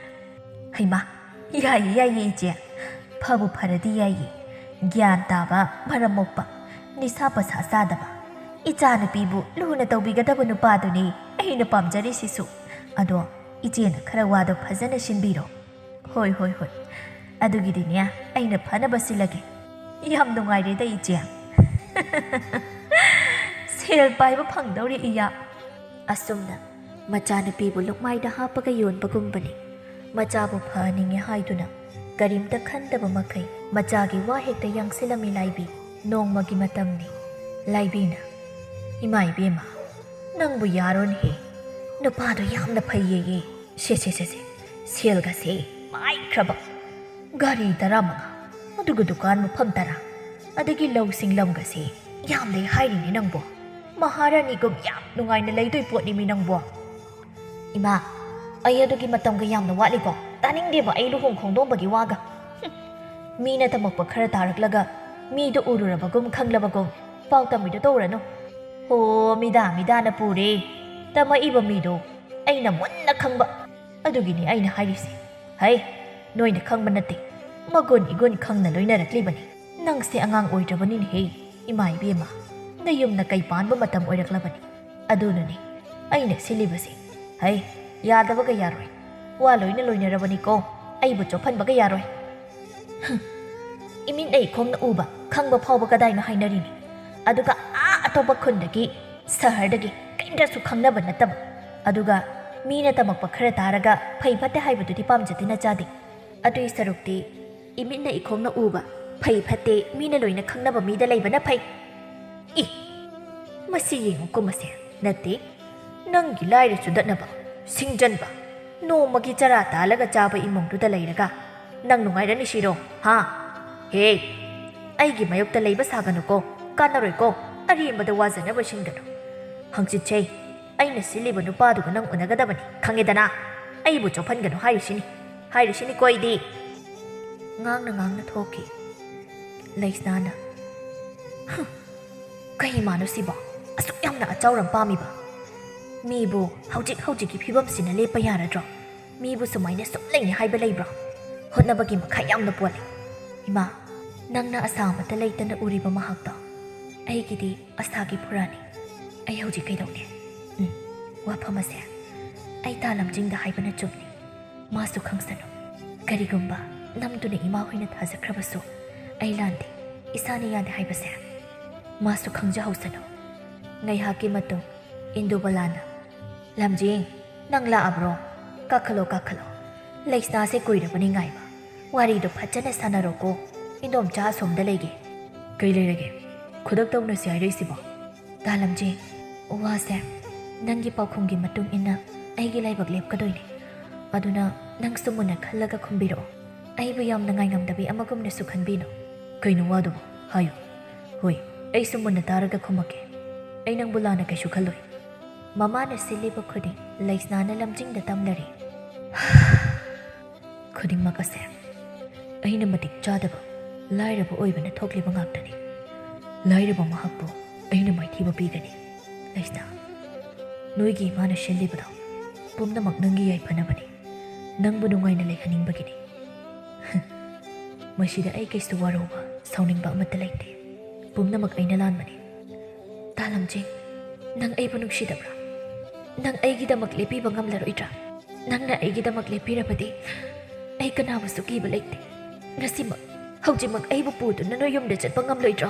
ꯍꯩꯃꯥ ꯌꯥꯏꯌꯦ ꯏꯆꯦ ꯐꯕꯨ ꯐꯔꯗꯤ ꯌꯥꯏꯌꯦ ꯒ꯭ꯌꯥꯟ ꯇꯥꯕ ꯃꯔꯝ ꯃꯣꯛꯄ ꯅꯤꯁꯥ ꯄꯁꯥ ꯆꯥꯗꯕ ꯏꯆꯥꯅꯨꯄꯤꯕꯨ ꯂꯨꯅ ꯇꯧꯕꯤꯒꯗꯕ ꯅꯨꯄꯥꯗꯨꯅꯤ ꯑꯩꯅ ꯄꯥꯝꯖꯔꯤꯁꯤꯁꯨ ꯑꯗꯣ ꯏꯆꯦꯅ ꯈꯔ ꯋꯥꯗꯣ ꯐꯖꯅ ꯁꯤꯟꯕꯤꯔꯣ ꯍꯣꯏ ꯑꯗꯨꯒꯤꯗꯤꯅꯦ ꯑꯩꯅ ꯐꯅꯕ ꯁꯤꯜꯂꯒꯦ ꯌꯥꯝ ꯅꯨꯡꯉꯥꯏꯔꯦꯗ ꯏꯆꯦ ꯁꯦꯜ ꯄꯥꯏꯕ ꯐꯪꯗꯧꯔꯤ ꯏꯌꯥ ꯑꯁꯨꯝꯅ ꯃꯆꯥꯅꯨꯄꯤꯕꯨ ꯂꯨꯛꯃꯥꯏꯗ ꯍꯥꯞꯄꯒ ꯌꯣꯟꯕꯒꯨꯝꯕꯅꯤ ꯃꯆꯥꯕꯨ ꯐꯍꯟꯅꯤꯡꯉꯦ ꯍꯥꯏꯗꯨꯅ ꯀꯔꯤꯝꯇ ꯈꯟꯗꯕ ꯃꯈꯩ ꯃꯆꯥꯒꯤ ꯋꯥ ꯍꯦꯛꯇ ꯌꯥꯡꯁꯤꯜꯂꯝꯃꯤ ꯂꯥꯏꯕꯤ ꯅꯣꯡꯃꯒꯤ ꯃꯇꯝꯅꯤ ꯂꯥꯏꯕꯤꯅ ꯏꯃꯥ ꯏꯕꯦꯝꯃ ꯅꯪꯕꯨ ꯌꯥꯔꯣꯅꯦꯍꯦ ꯅꯨꯄꯥꯗꯣ ꯌꯥꯝꯅ ꯐꯩꯌꯦꯌꯦ ꯁꯦ ꯁꯦꯜꯒꯁꯦ ꯄꯥꯏꯈ꯭ꯔꯕ ꯒꯥꯔꯤ 15 ꯑꯗꯨꯒ ꯗꯨꯀꯥꯟ ꯃꯐꯝ 10 ꯑꯗꯒꯤ ꯂꯧꯁꯤꯡ ꯂꯝꯒꯁꯦ ꯌꯥꯝ ꯂꯩ ꯍꯥꯏꯔꯤꯅꯦ ꯅꯪꯕꯣ ꯃꯍꯥꯔꯥꯅꯤꯒꯨꯝ ꯌꯥꯝ ꯅꯨꯡꯉꯥꯏꯅ ꯂꯩꯗꯣꯏ ꯄꯣꯠꯅꯤꯃꯤ ꯅꯪꯕꯣ ꯏꯃꯥ ꯑꯩ ꯑꯗꯨꯒꯤ ꯃꯇꯝꯒ ꯌꯥꯝꯅ ꯋꯥꯠꯂꯤꯀꯣ ꯇꯥꯅꯤꯡꯗꯦꯕ ꯑꯩ ꯂꯨꯍꯣꯡ ꯈꯣꯡꯗꯣꯡꯕꯒꯤ ꯋꯥꯒ ꯃꯤꯅ ꯇꯝꯃꯛꯄ ꯈꯔ ꯇꯥꯔꯛꯂꯒ ꯃꯤꯗꯣ ꯎꯔꯨꯔꯕꯒꯨꯝ ꯈꯪꯂꯕꯒꯨꯝ ꯄꯥꯎ ꯇꯝꯃꯤꯗꯣ ꯇꯧꯔꯅꯨ ꯍꯣ ꯃꯤꯗꯥꯅ ꯄꯨꯔꯦ ꯇꯝꯃꯛꯏꯕ ꯃꯤꯗꯣ ꯑꯩꯅ ꯃꯨꯟꯅ ꯈꯪꯕ ꯑꯗꯨꯒꯤꯅꯤ ꯑꯩꯅ ꯍꯥꯏꯔꯤꯁꯦ ꯍꯩ ꯅꯣꯏꯅ ꯈꯪꯕ ꯅꯠꯇꯦ ꯃꯒꯨꯟ ꯏꯒꯨꯟ ꯈꯪꯅ ꯂꯣꯏꯅꯔꯛꯂꯤꯕꯅꯤ ꯅꯪꯁꯦ ꯑꯉꯥꯡ ꯑꯣꯏꯗ꯭ꯔꯕꯅꯤꯅꯦꯍꯦ ꯏꯃꯥ ꯏꯕꯦꯝꯃ ꯅꯌꯨꯝꯅ ꯀꯩ ꯄꯥꯟꯕ ꯃꯇꯝ ꯑꯣꯏꯔꯛꯂꯕꯅꯤ ꯑꯗꯨꯅꯅꯤ ꯑꯩꯅ ꯁꯤꯜꯂꯤꯕꯁꯦ ꯍꯩ ꯌꯥꯗꯕꯒ ꯌꯥꯔꯣꯏ ꯋꯥ ꯂꯣꯏꯅ ꯂꯣꯏꯅꯔꯕꯅꯤꯀꯣ ꯑꯩꯕꯨ ꯆꯣꯞꯍꯟꯕꯒ ꯌꯥꯔꯣꯏ ꯏꯃꯤꯠꯅ ꯏꯈꯣꯡꯅ ꯎꯕ ꯈꯪꯕ ꯐꯥꯎꯕ ꯀꯗꯥꯏꯅ ꯍꯥꯏꯅꯔꯤꯅꯤ ꯑꯗꯨꯒ ꯑꯇꯣꯞꯄ ꯈꯨꯟꯗꯒꯤ ꯁꯍꯔꯗꯒꯤ ꯀꯩꯝꯇꯁꯨ ꯈꯪꯅꯕ ꯅꯠꯇꯕ ꯑꯗꯨꯒ ꯃꯤꯅ ꯇꯝꯃꯛꯄ ꯈꯔ ꯇꯥꯔꯒ ꯐꯩ ꯐꯠꯇꯦ ꯍꯥꯏꯕꯗꯨꯗꯤ ꯄꯥꯝꯖꯗꯦ ꯅꯆꯥꯗꯦ ꯑꯗꯨꯏ ꯁꯔꯨꯛꯇꯤ ꯏꯃꯤꯠꯅ ꯏꯈꯣꯡꯅ ꯎꯕ ꯐꯩ ꯐꯠꯇꯦ ꯃꯤꯅ ꯂꯣꯏꯅ ꯈꯪꯅꯕ ꯃꯤꯗ ꯂꯩꯕꯅ ꯐꯩ ꯃꯁꯤ ꯌꯦꯡꯉꯨꯀꯣ ꯃꯁꯦ ꯅꯠꯇꯦ ꯅꯪꯒꯤ ꯂꯥꯏꯔ ꯆꯨꯗꯠꯅꯕ ꯁꯤꯡꯖꯟꯕ ꯅꯣꯡꯃꯒꯤ ꯆꯔꯥ ꯇꯥꯜꯂꯒ ꯆꯥꯕ ꯏꯃꯨꯡꯗꯨꯗ ꯂꯩꯔꯒ ꯅꯪ ꯅꯨꯡꯉꯥꯏꯔꯅꯤ ꯁꯤꯔꯣ ꯍꯥ ꯍꯦ ꯑꯩꯒꯤ ꯃꯥꯌꯣꯛꯇ ꯂꯩꯕ ꯁꯥꯒꯅꯨꯀꯣ ꯀꯥꯟꯅꯔꯣꯏꯀꯣ ꯑꯔꯦꯝꯕꯗ ꯋꯥꯖꯅꯕ ꯁꯤꯟꯒꯅꯨ ꯍꯪꯆꯤꯠꯁꯦ ꯑꯩꯅ ꯁꯤꯜꯂꯤꯕ ꯅꯨꯄꯥꯗꯨꯒ ꯅꯪ ꯎꯅꯒꯗꯕꯅꯤ ꯈꯪꯉꯦꯗꯅ ꯑꯩꯕꯨ ꯆꯣꯞꯍꯟꯒꯅꯨ ꯍꯥꯏꯔꯤꯁꯤꯅꯤꯀꯣ ꯑꯩꯗꯤ ꯉꯥꯡꯅ ꯊꯣꯛꯈꯤ ꯂꯩꯁꯅꯥꯅ ꯀꯩ ꯃꯥꯅꯣ ꯁꯤꯕꯣ ꯑꯁꯨꯛ ꯌꯥꯝꯅ ꯑꯆꯧꯔꯝ ꯄꯥꯝꯃꯤꯕ ꯃꯤꯕꯨ ꯍꯧꯖꯤꯛꯀꯤ ꯐꯤꯕꯝꯁꯤꯅ ꯂꯦꯞꯄ ꯌꯥꯔꯗ꯭ꯔꯣ ꯃꯤꯕꯨ ꯁꯨꯃꯥꯏꯅ ꯁꯨꯝ ꯂꯩꯅꯤ ꯍꯥꯏꯕ ꯂꯩꯕ꯭ꯔꯣ ꯍꯣꯠꯅꯕꯒꯤ ꯃꯈꯥ ꯌꯥꯝꯅ ꯄꯣꯜꯂꯤ ꯏꯃꯥ ꯅꯪꯅ ꯑꯁꯥ ꯑꯃꯠꯇ ꯂꯩꯇꯅ ꯎꯔꯤꯕ ꯃꯍꯥꯛꯇꯣ ꯑꯩꯒꯤꯗꯤ ꯑꯁꯥꯒꯤ ꯐꯨꯔꯥꯅꯤ ꯑꯩ ꯍꯧꯖꯤꯛ ꯀꯩꯗꯧꯅꯤ ꯋꯥꯐꯝ ꯑꯁꯦ ꯑꯩ ꯇꯥꯂꯝꯖꯤꯡꯗ ꯍꯥꯏꯕꯅ ꯆꯨꯝꯅꯤ ꯃꯥꯁꯨ ꯈꯪꯁꯅꯨ ꯀꯔꯤꯒꯨꯝꯕ ꯅꯝꯗꯨꯅ ꯏꯃꯥ ꯍꯣꯏꯅ ꯊꯥꯖꯈ꯭ꯔꯕꯁꯨ ꯑꯩ ꯂꯥꯟꯗꯦ ꯏꯁꯥꯅ ꯌꯥꯗꯦ ꯍꯥꯏꯕꯁꯦ ꯃꯥꯁꯨ ꯈꯪꯖꯍꯧꯁꯅꯨ ꯉꯥꯏꯍꯥꯛꯀꯤ ꯃꯇꯨꯡ ꯏꯟꯗꯨꯕꯂꯥꯅ ꯂꯝꯖꯤꯡ ꯅꯪ ꯂꯥꯛꯑꯕ꯭ꯔꯣ ꯀꯥꯈꯠꯂꯣ ꯂꯩꯁꯅꯥꯁꯦ ꯀꯨꯏꯔꯕꯅꯤ ꯉꯥꯏꯕ ꯋꯥꯔꯤꯗꯣ ꯐꯖꯅ ꯁꯥꯟꯅꯔꯣꯀꯣ ꯏꯟꯗꯣꯝꯆꯥ ꯑꯁꯣꯝꯗ ꯂꯩꯒꯦ ꯀꯩ ꯂꯩꯔꯒꯦ ꯈꯨꯗꯛꯇ ꯎꯅꯁꯤ ꯍꯥꯏꯔꯛꯏꯁꯤꯕꯣ ꯂꯝꯖꯤꯡ ꯋꯥꯁꯦ ꯅꯪꯒꯤ ꯄꯥꯎꯈꯨꯝꯒꯤ ꯃꯇꯨꯡ ꯏꯟꯅ ꯑꯩꯒꯤ ꯂꯥꯏꯕꯛ ꯂꯦꯞꯀꯗꯣꯏꯅꯤ ꯑꯗꯨꯅ ꯅꯪꯁꯨ ꯃꯨꯟꯅ ꯈꯜꯂꯒ ꯈꯨꯝꯕꯤꯔꯛꯑꯣ ꯑꯩꯕꯨ ꯌꯥꯝꯅ ꯉꯥꯏꯉꯝꯗꯕꯤ ꯑꯃꯒꯨꯝꯅꯁꯨ ꯈꯟꯕꯤꯅꯨ ꯀꯩꯅꯣ ꯋꯥꯗꯨꯕꯣ ꯍꯥꯏꯌꯨ ꯍꯣꯏ ꯑꯩꯁꯨ ꯃꯨꯟꯅ ꯇꯥꯔꯒ ꯈꯨꯝꯃꯛꯀꯦ ꯑꯩ ꯅꯪꯕꯨ ꯂꯥꯟꯅ ꯀꯩꯁꯨ ꯈꯜꯂꯣꯏ ꯃꯃꯥꯅ ꯁꯤꯜꯂꯤꯕ ꯈꯨꯗꯤꯡ ꯂꯩꯁꯅꯥꯅ ꯂꯝꯖꯤꯡꯗ ꯇꯝꯂꯔꯤ ꯈꯨꯗꯤꯡꯃꯛ ꯑꯁꯦ ꯑꯩꯅ ꯃꯇꯤꯛ ꯆꯥꯗꯕ ꯂꯥꯏꯔꯕ ꯑꯣꯏꯕꯅ ꯊꯣꯛꯂꯤꯕ ꯉꯥꯛꯇꯅꯤ ꯂꯥꯏꯔꯕ ꯃꯍꯥꯛꯄꯨ ꯑꯩꯅ ꯃꯥꯏꯊꯤꯕ ꯄꯤꯒꯅꯤ ꯂꯩꯁꯅꯥ ꯅꯣꯏꯒꯤ ꯏꯃꯥꯅ ꯁꯤꯜꯂꯤꯕꯗꯣ ꯄꯨꯝꯅꯃꯛ ꯅꯪꯒꯤ ꯌꯥꯏꯐꯅꯕꯅꯤ ꯅꯪꯕꯨ ꯅꯨꯡꯉꯥꯏꯅ ꯂꯩꯍꯟꯅꯤꯡꯕꯒꯤꯅꯤ ꯃꯁꯤꯗ ꯑꯩ ꯀꯩꯁꯨ ꯋꯥꯔꯧꯕ ꯁꯥꯎꯅꯤꯡꯕ ꯑꯃꯠꯇ ꯂꯩꯇꯦ ꯄꯨꯝꯅꯃꯛ ꯑꯩꯅ ꯂꯥꯟꯕꯅꯤ ꯇꯥꯂꯝꯖꯤꯡ ꯅꯪ ꯑꯩꯕꯨ ꯅꯨꯡꯁꯤꯗꯕ꯭ꯔꯥ ꯅꯪ ꯑꯩꯒꯤꯗꯃꯛ ꯂꯦꯞꯄꯤꯕ ꯉꯝꯂꯔꯣꯏꯗ꯭ꯔꯥ ꯅꯪꯅ ꯑꯩꯒꯤꯗꯃꯛ ꯂꯦꯞꯄꯤꯔꯕꯗꯤ ꯑꯩ ꯀꯅꯥꯕꯨꯁꯨ ꯀꯤꯕ ꯂꯩꯇꯦ ꯉꯁꯤꯃꯛ ꯍꯧꯖꯤꯛꯃꯛ ꯑꯩꯕꯨ ꯄꯨꯗꯨꯅ ꯅꯣꯏ ꯌꯨꯝꯗ ꯆꯠꯄ ꯉꯝꯂꯣꯏꯗ꯭ꯔꯣ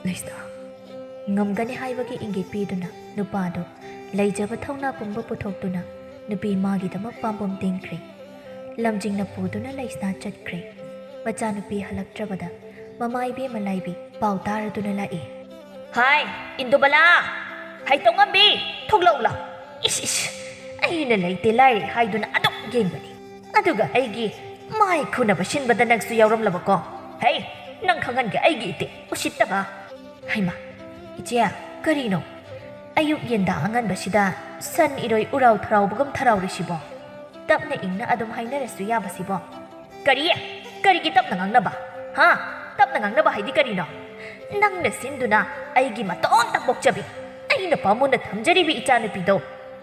ꯂꯩꯁꯅꯥ ꯉꯝꯒꯅꯤ ꯍꯥꯏꯕꯒꯤ ꯏꯪꯒꯤꯠ ꯄꯤꯗꯨꯅ ꯅꯨꯄꯥꯗꯨ ꯂꯩꯖꯕ ꯊꯧꯅꯥ ꯄꯨꯝꯕ ꯄꯨꯊꯣꯛꯇꯨꯅ ꯅꯨꯄꯤ ꯃꯥꯒꯤꯗꯃꯛ ꯄꯥꯝꯕꯣꯝ ꯇꯤꯡꯈ꯭ꯔꯦ ꯂꯝꯖꯤꯡꯅ ꯄꯨꯗꯨꯅ ꯂꯩꯁꯅꯥ ꯆꯠꯈ꯭ꯔꯦ ꯃꯆꯥꯅꯨꯄꯤ ꯍꯜꯂꯛꯇ꯭ꯔꯕꯗ ꯃꯃꯥ ꯏꯕꯦꯝꯃ ꯂꯥꯏꯕꯤ ꯄꯥꯎ ꯇꯥꯔꯗꯨꯅ ꯂꯥꯛꯏ ꯍꯥꯏ ꯏꯟꯗꯨꯕꯂꯥ ꯍꯩꯇꯧꯉꯝꯕꯤ ꯊꯣꯛꯂꯛꯎ ꯂꯥꯎ ꯏꯁ ꯑꯩꯅ ꯂꯩꯇꯦ ꯂꯥꯏꯔꯦ ꯍꯥꯏꯗꯨꯅ ꯑꯗꯨꯝ ꯌꯦꯡꯕꯅꯤ ꯑꯗꯨꯒ ꯑꯩꯒꯤ ꯃꯥꯏ ꯈꯨꯅꯕ ꯁꯤꯟꯕꯗ ꯅꯪꯁꯨ ꯌꯥꯎꯔꯝꯂꯕꯀꯣ ꯍꯩ ꯅꯪ ꯈꯪꯍꯟꯒꯦ ꯑꯩꯒꯤ ꯏꯇꯤꯛ ꯎꯁꯤꯠꯇꯕ ꯍꯩꯃꯥ ꯏꯆꯦ ꯀꯔꯤꯅꯣ ꯑꯌꯨꯛ ꯌꯦꯟꯗꯥ ꯑꯉꯟꯕꯁꯤꯗ ꯁꯟ ꯏꯔꯣꯏ ꯎꯔꯥꯎ ꯊꯔꯥꯎꯕꯒꯨꯝ ꯊꯔꯥꯎꯔꯤꯁꯤꯕꯣ ꯇꯞꯅ ꯏꯪꯅ ꯑꯗꯨꯝ ꯍꯥꯏꯅꯔꯁꯨ ꯌꯥꯕꯁꯤꯕꯣ ꯀꯔꯤꯒꯤ ꯇꯞꯅ ꯉꯥꯡꯅꯕ ꯍꯥ ꯇꯞꯅ ꯉꯥꯡꯅꯕ ꯍꯥꯏꯗꯤ ꯀꯔꯤꯅꯣ ꯅꯪꯅ ꯁꯤꯟꯗꯨꯅ ꯑꯩꯒꯤ ꯃꯇꯣꯟꯇ ꯄꯣꯛꯆꯕꯤ ꯑꯩꯅ ꯄꯥꯝꯃꯨꯅ ꯊꯝꯖꯔꯤꯕ ꯏꯆꯥꯅꯨꯄꯤꯗꯣ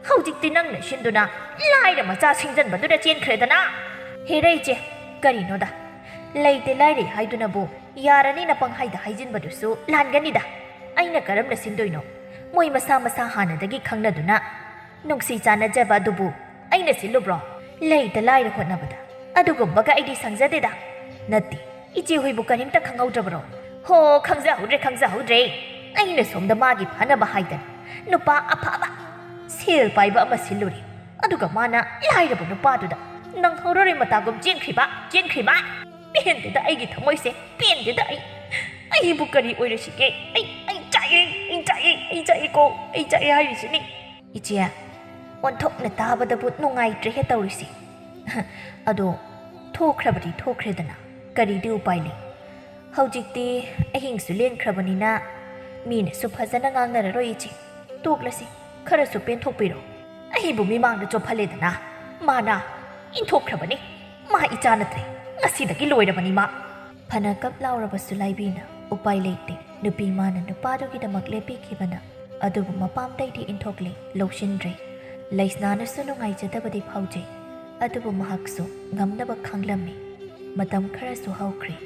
ꯍꯧꯖꯤꯛꯇꯤ ꯅꯪꯅ ꯁꯤꯟꯗꯨꯅ ꯂꯥꯏꯔ ꯃꯆꯥ ꯁꯤꯡꯖꯟꯕꯗꯨꯗ ꯆꯦꯟꯈ꯭ꯔꯦꯗꯅ ꯍꯦꯔꯦ ꯏꯆꯦ ꯀꯔꯤꯅꯣꯗ ꯂꯩꯇꯦ ꯂꯥꯏꯔꯦ ꯍꯥꯏꯗꯨꯅꯕꯨ ꯌꯥꯔꯅꯤꯅ ꯄꯪꯍꯥꯏꯗ ꯍꯥꯏꯖꯤꯟꯕꯗꯨꯁꯨ ꯂꯥꯟꯒꯅꯤꯗ ꯑꯩꯅ ꯀꯔꯝꯅ ꯁꯤꯟꯗꯣꯏꯅꯣ ꯃꯣꯏ ꯃꯁꯥ ꯃꯁꯥ ꯍꯥꯟꯅꯗꯒꯤ ꯈꯪꯅꯗꯨꯅ ꯅꯨꯡꯁꯤ ꯆꯥꯟꯅꯖꯕ ꯑꯗꯨꯕꯨ ꯑꯩꯅ ꯁꯤꯜꯂꯨꯕ꯭ꯔꯣ ꯂꯩꯇ ꯂꯥꯏꯔ ꯍꯣꯠꯅꯕꯗ ꯑꯗꯨꯒꯨꯝꯕꯒ ꯑꯩꯗꯤ ꯁꯪꯖꯗꯦꯗ ꯅꯠꯇꯦ ꯏꯆꯦ ꯍꯣꯏꯕꯨ ꯀꯔꯤꯝꯇ ꯈꯪꯍꯧꯗ꯭ꯔꯕ꯭ꯔꯣ ꯍꯣ ꯈꯪꯖꯍꯧꯗ꯭ꯔꯦ ꯑꯩꯅ ꯁꯣꯝꯗ ꯃꯥꯒꯤ ꯐꯅꯕ ꯍꯥꯏꯗꯅ ꯅꯨꯄꯥ ꯑꯐꯕ ꯁꯦꯜ ꯄꯥꯏꯕ ꯑꯃ ꯁꯤꯜꯂꯨꯔꯤ ꯑꯗꯨꯒ ꯃꯥꯅ ꯂꯥꯏꯔꯕ ꯅꯨꯄꯥꯗꯨꯗ ꯅꯪꯍꯧꯔꯣꯏ ꯃꯇꯥꯒꯨꯝ ꯆꯦꯟꯈ꯭ꯔꯤꯕ ꯄꯦꯟꯗꯦꯗ ꯑꯩꯒꯤ ꯊꯃꯣꯏꯁꯦ ꯄꯦꯟꯗꯦꯗ ꯑꯩꯕꯨ ꯀꯔꯤ ꯑꯣꯏꯔꯁꯤꯒꯦ ꯑꯩ ꯆꯥꯛꯑꯦꯀꯣ ꯑꯩ ꯆꯥꯛꯑꯦ ꯍꯥꯏꯔꯤꯁꯤꯅꯤ ꯏꯆꯦ ꯑꯣꯟꯊꯣꯛꯅ ꯇꯥꯕꯗꯕꯨ ꯅꯨꯡꯉꯥꯏꯇ꯭ꯔꯦꯍꯦ ꯇꯧꯔꯤꯁꯤ ꯑꯗꯣ ꯊꯣꯛꯈ꯭ꯔꯕꯗꯤ ꯊꯣꯛꯈ꯭ꯔꯦꯗꯅ ꯀꯔꯤꯗꯤ ꯎꯄꯥꯏ ꯂꯩ ꯍꯧꯖꯤꯛꯇꯤ ꯑꯍꯤꯡꯁꯨ ꯂꯦꯟꯈ꯭ꯔꯕꯅꯤꯅ ꯃꯤꯅꯁꯨ ꯐꯖꯅ ꯉꯥꯡꯅꯔꯔꯣꯏ ꯏꯆꯦ ꯇꯣꯛꯂꯁꯤ ꯈꯔꯁꯨ ꯄꯦꯟꯊꯣꯛꯄꯤꯔꯣ ꯑꯩꯕꯨ ꯃꯤꯃꯥꯡꯗ ꯆꯣꯞꯍꯜꯂꯦꯗꯅ ꯃꯥꯅ ꯏꯟꯊꯣꯛꯈ꯭ꯔꯕꯅꯤ ꯃꯥ ꯏꯆꯥ ꯅꯠꯇ꯭ꯔꯦ ꯉꯁꯤꯗꯒꯤ ꯂꯣꯏꯔꯕꯅꯤ ꯃꯥ ꯐꯅ ꯀꯞ ꯂꯥꯎꯔꯕꯁꯨ ꯂꯥꯏꯕꯤꯅ ꯎꯄꯥꯏ ꯂꯩꯇꯦ ꯅꯨꯄꯤ ꯃꯥꯅ ꯅꯨꯄꯥꯗꯨꯒꯤꯗꯃꯛ ꯂꯦꯞꯄꯤꯈꯤꯕꯅ ꯑꯗꯨꯕꯨ ꯃꯄꯥꯝꯗꯩꯗꯤ ꯏꯟꯊꯣꯛꯂꯦ ꯂꯧꯁꯤꯟꯗ꯭ꯔꯦ ꯂꯩꯁꯅꯥꯅꯁꯨ ꯅꯨꯡꯉꯥꯏꯖꯗꯕꯗꯤ ꯐꯥꯎꯖꯩ ꯑꯗꯨꯕꯨ ꯃꯍꯥꯛꯁꯨ ꯉꯝꯅꯕ ꯈꯪꯂꯝꯃꯤ ꯃꯇꯝ ꯈꯔꯁꯨ ꯍꯧꯈ꯭ꯔꯦ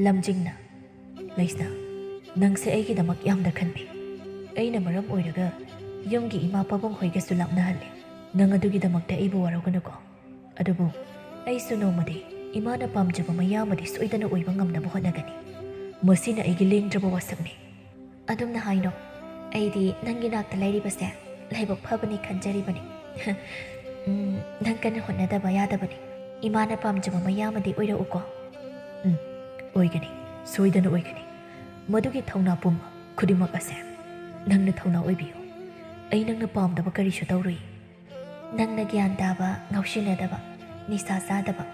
ꯂꯝꯖꯤꯡꯅ ꯂꯩꯁꯅꯥ ꯅꯪꯁꯦ ꯑꯩꯒꯤꯗꯃꯛ ꯌꯥꯝꯅ ꯈꯟꯕꯤ ꯑꯩꯅ ꯃꯔꯝ ꯑꯣꯏꯔꯒ ꯌꯨꯝꯒꯤ ꯏꯃꯥ ꯄꯥꯕꯨꯡ ꯍꯣꯏꯒꯁꯨ ꯂꯥꯞꯅꯍꯜꯂꯦ ꯅꯪ ꯑꯗꯨꯒꯤꯗꯃꯛꯇ ꯑꯩꯕꯨ ꯋꯥꯔꯧꯒꯅꯨꯀꯣ ꯑꯗꯨꯕꯨ ꯑꯩꯁꯨ ꯅꯣꯡꯃꯗꯤ ꯏꯃꯥꯅ ꯄꯥꯝꯖꯕ ꯃꯌꯥꯝꯕꯗꯤ ꯁꯣꯏꯗꯅ ꯑꯣꯏꯕ ꯉꯝꯅꯕ ꯍꯣꯠꯅꯒꯅꯤ ꯃꯁꯤꯅ ꯑꯩꯒꯤ ꯂꯦꯡꯗ꯭ꯔꯕ ꯋꯥꯁꯛꯅꯤ ꯑꯗꯨꯝꯅ ꯍꯥꯏꯅꯣ ꯑꯩꯗꯤ ꯅꯪꯒꯤ ꯅꯥꯛꯇ ꯂꯩꯔꯤꯕꯁꯦ ꯂꯥꯏꯕꯛ ꯐꯕꯅꯤ ꯈꯟꯖꯔꯤꯕꯅꯤ ꯅꯪ ꯀꯟꯅ ꯍꯣꯠꯅꯗꯕ ꯌꯥꯗꯕꯅꯤ ꯏꯃꯥꯅ ꯄꯥꯝꯖꯕ ꯃꯌꯥꯝꯕꯗꯤ ꯑꯣꯏꯔꯛꯎꯀꯣ ꯑꯣꯏꯒꯅꯤ ꯁꯣꯏꯗꯅ ꯑꯣꯏꯒꯅꯤ ꯃꯗꯨꯒꯤ ꯊꯧꯅꯥ ꯄꯨꯝꯕ ꯈꯨꯗꯤꯡꯃꯛ ꯑꯁꯦ ꯅꯪꯅ ꯊꯧꯅꯥ ꯑꯣꯏꯕꯤꯌꯨ ꯑꯩ ꯅꯪꯅ ꯄꯥꯝꯗꯕ ꯀꯔꯤꯁꯨ ꯇꯧꯔꯨꯏ ꯅꯪꯅ ꯒ꯭ꯌꯥꯟ ꯇꯥꯕ ꯉꯥꯎꯁꯤꯟꯅꯗꯕ ꯅꯤꯁꯥ ꯆꯥꯗꯕ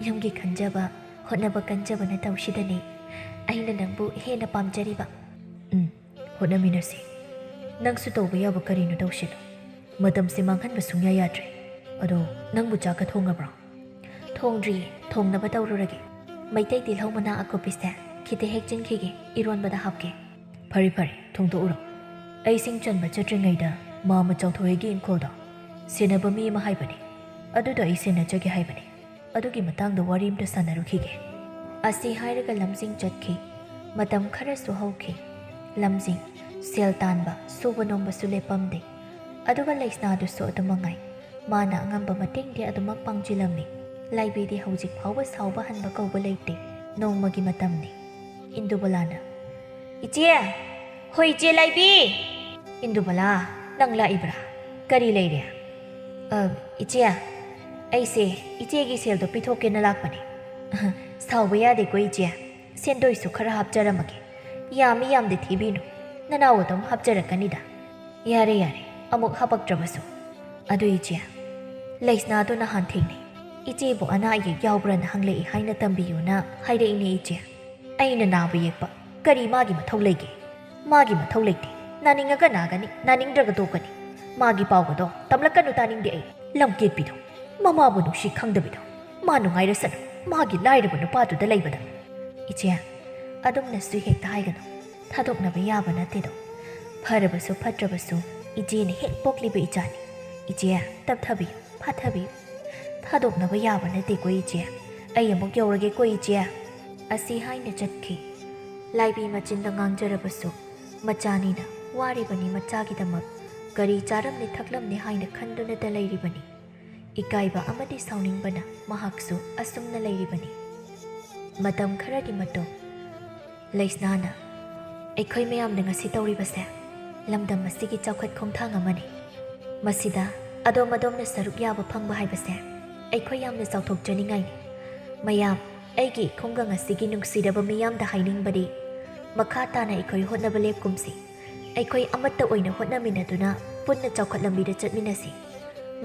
ꯌꯨꯝꯒꯤ ꯈꯟꯖꯕ ꯍꯣꯠꯅꯕ ꯀꯟꯖꯕ ꯅꯇꯧꯁꯤꯗꯅꯤ ꯑꯩꯅ ꯅꯪꯕꯨ ꯍꯦꯟꯅ ꯄꯥꯝꯖꯔꯤꯕ ꯍꯣꯠꯅꯃꯤꯟꯅꯁꯤ ꯅꯪꯁꯨ ꯇꯧꯕ ꯌꯥꯕ ꯀꯔꯤꯅꯣ ꯇꯧꯁꯤꯜꯂꯨ ꯃꯇꯝꯁꯦ ꯃꯥꯡꯍꯟꯕ ꯁꯨꯡꯌꯥ ꯌꯥꯗ꯭ꯔꯦ ꯑꯗꯣ ꯅꯪꯕꯨ ꯆꯥꯛꯀ ꯊꯣꯡꯉꯕ꯭ꯔꯣ ꯊꯣꯡꯗ꯭ꯔꯤꯌꯦ ꯊꯣꯡꯅꯕ ꯇꯧꯔꯨꯔꯒꯦ ꯃꯩꯇꯩ ꯇꯤꯜꯍꯧ ꯃꯅꯥ ꯑꯀꯨꯞꯄꯤꯁꯦ ꯈꯤꯇ ꯍꯦꯛꯆꯤꯟꯈꯤꯒꯦ ꯏꯔꯣꯟꯕꯗ ꯍꯥꯞꯀꯦ ꯐꯔꯦ ꯊꯣꯡꯗꯣꯛꯎꯔꯣ ꯑꯩ ꯁꯤꯡ ꯆꯟꯕ ꯆꯠꯇ꯭ꯔꯤꯉꯩꯗ ꯃꯥꯃ ꯆꯥꯎꯊꯣꯏꯒꯤ ꯏꯪꯈꯣꯜꯗꯣ ꯁꯦꯟꯅꯕ ꯃꯤ ꯑꯃ ꯍꯥꯏꯕꯅꯤ ꯑꯗꯨꯗꯣ ꯑꯩ ꯁꯦꯟꯅꯖꯒꯦ ꯍꯥꯏꯕꯅꯤ ꯑꯗꯨꯒꯤ ꯃꯇꯥꯡꯗ ꯋꯥꯔꯤ ꯑꯃꯇ ꯁꯥꯟꯅꯔꯨꯈꯤꯒꯦ ꯑꯁꯤ ꯍꯥꯏꯔꯒ ꯂꯝꯖꯤꯡ ꯆꯠꯈꯤ ꯃꯇꯝ ꯈꯔꯁꯨ ꯍꯧꯈꯤ ꯂꯝꯖꯤꯡ ꯁꯦꯜ तानबा सूबा नोंबसु लेपमदे अदुगा लेस्नादुसु अदुमंगाई माना अंगंबा मतेंगदे अदुमक पांगजिलमि लाइबेदि हौजिक फावबा सावबा हनबा कौबा लेते नोंमगी मतमनि इंदुबलाना इचे होय इचे लाइबी इंदुबला नंग लाइब्रा करी लेरे इचे ऐसे इचेगी सेलदो पिथोकेना लाकपनि सावबा यादेको इचे सेंदोइसु खरा हापजरमगे यामी यामदे थिबिनु ननाव अदुम हापजरकनिदा यारे अमुक हापक्त्रबसु अदु इचे लेस्नादो नहान थेंगने इचेबु अना अयेक यावब्रन हंगलेई हाइना तंबियुना हाइरेइने इचे अइना नाबु येकपा करी मागी मथौ लेगे मागी मथौ लेते नानिंगगा नागनी नानिंगद्रगा तोकनी मागी पावगदो तमलकनु तानिंगदे अइ लमकेटपिदो ममाबु नुसि खंगदबिदो मा नुंगाइरसनु ꯃꯥꯒꯤ ꯂꯥꯏꯔꯕ ꯅꯨꯄꯥꯗꯨꯗ ꯂꯩꯕꯗ ꯏꯆꯦ ꯑꯗꯨꯝꯅꯁꯨ ꯍꯦꯛꯇ ꯍꯥꯏꯒꯅꯨ ꯊꯥꯗꯣꯛꯅꯕ ꯌꯥꯕ ꯅꯠꯇꯦꯗꯣ ꯐꯔꯕꯁꯨ ꯐꯠꯇ꯭ꯔꯕꯁꯨ ꯏꯆꯦꯅ ꯍꯦꯛ ꯄꯣꯛꯂꯤꯕ ꯏꯆꯥꯅꯤ ꯏꯆꯦ ꯇꯞꯊꯕꯤꯌꯨ ꯐꯥꯊꯕꯤꯌꯨ ꯊꯥꯗꯣꯛꯅꯕ ꯌꯥꯕ ꯅꯠꯇꯦꯀꯣ ꯏꯆꯦ ꯑꯩ ꯑꯃꯨꯛ ꯌꯧꯔꯒꯦꯀꯣ ꯏꯆꯦ ꯑꯁꯤ ꯍꯥꯏꯅ ꯆꯠꯈꯤ ꯂꯥꯏꯕꯤ ꯃꯆꯤꯟꯗ ꯉꯥꯡꯖꯔꯕꯁꯨ ꯃꯆꯥꯅꯤꯅ ꯋꯥꯔꯤꯕꯅꯤ ꯃꯆꯥꯒꯤꯗꯃꯛ ꯀꯔꯤ ꯆꯥꯔꯝꯅꯤ ꯊꯛꯂꯝꯅꯤ ꯍꯥꯏꯅ ꯈꯟꯗꯨꯅꯇ ꯂꯩꯔꯤꯕꯅꯤ ꯏꯀꯥꯏꯕ ꯑꯃꯗꯤ ꯁꯥꯎꯅꯤꯡꯕꯅ ꯃꯍꯥꯛꯁꯨ ꯑꯁꯨꯝꯅ ꯂꯩꯔꯤꯕꯅꯤ ꯃꯇꯝ ꯈꯔꯒꯤ ꯃꯇꯨꯡ ꯂꯩꯁꯅꯥꯅ ꯑꯩꯈꯣꯏ ꯃꯌꯥꯝꯅ ꯉꯁꯤ ꯇꯧꯔꯤꯕꯁꯦ ꯂꯝꯗꯝ ꯑꯁꯤꯒꯤ ꯆꯥꯎꯈꯠ ꯈꯣꯡꯊꯥꯡ ꯑꯃꯅꯤ ꯃꯁꯤꯗ ꯑꯗꯣꯝ ꯑꯗꯣꯝꯅ ꯁꯔꯨꯛ ꯌꯥꯕ ꯐꯪꯕ ꯍꯥꯏꯕꯁꯦ ꯑꯩꯈꯣꯏ ꯌꯥꯝꯅ ꯆꯥꯎꯊꯣꯛꯆꯅꯤꯡꯉꯥꯏꯅꯤ ꯃꯌꯥꯝ ꯑꯩꯒꯤ ꯈꯨꯡꯒꯪ ꯑꯁꯤꯒꯤ ꯅꯨꯡꯁꯤꯔꯕ ꯃꯤꯌꯥꯝꯗ ꯍꯥꯏꯅꯤꯡꯕꯗꯤ ꯃꯈꯥ ꯇꯥꯅ ꯑꯩꯈꯣꯏ ꯍꯣꯠꯅꯕ ꯂꯦꯞꯀꯨꯝꯁꯤ ꯑꯩꯈꯣꯏ ꯑꯃꯠꯇ ꯑꯣꯏꯅ ꯍꯣꯠꯅꯃꯤꯟꯅꯗꯨꯅ ꯄꯨꯟꯅ ꯆꯥꯎꯈꯠ ꯂꯝꯕꯤꯗ ꯆꯠꯃꯤꯟꯅꯁꯤ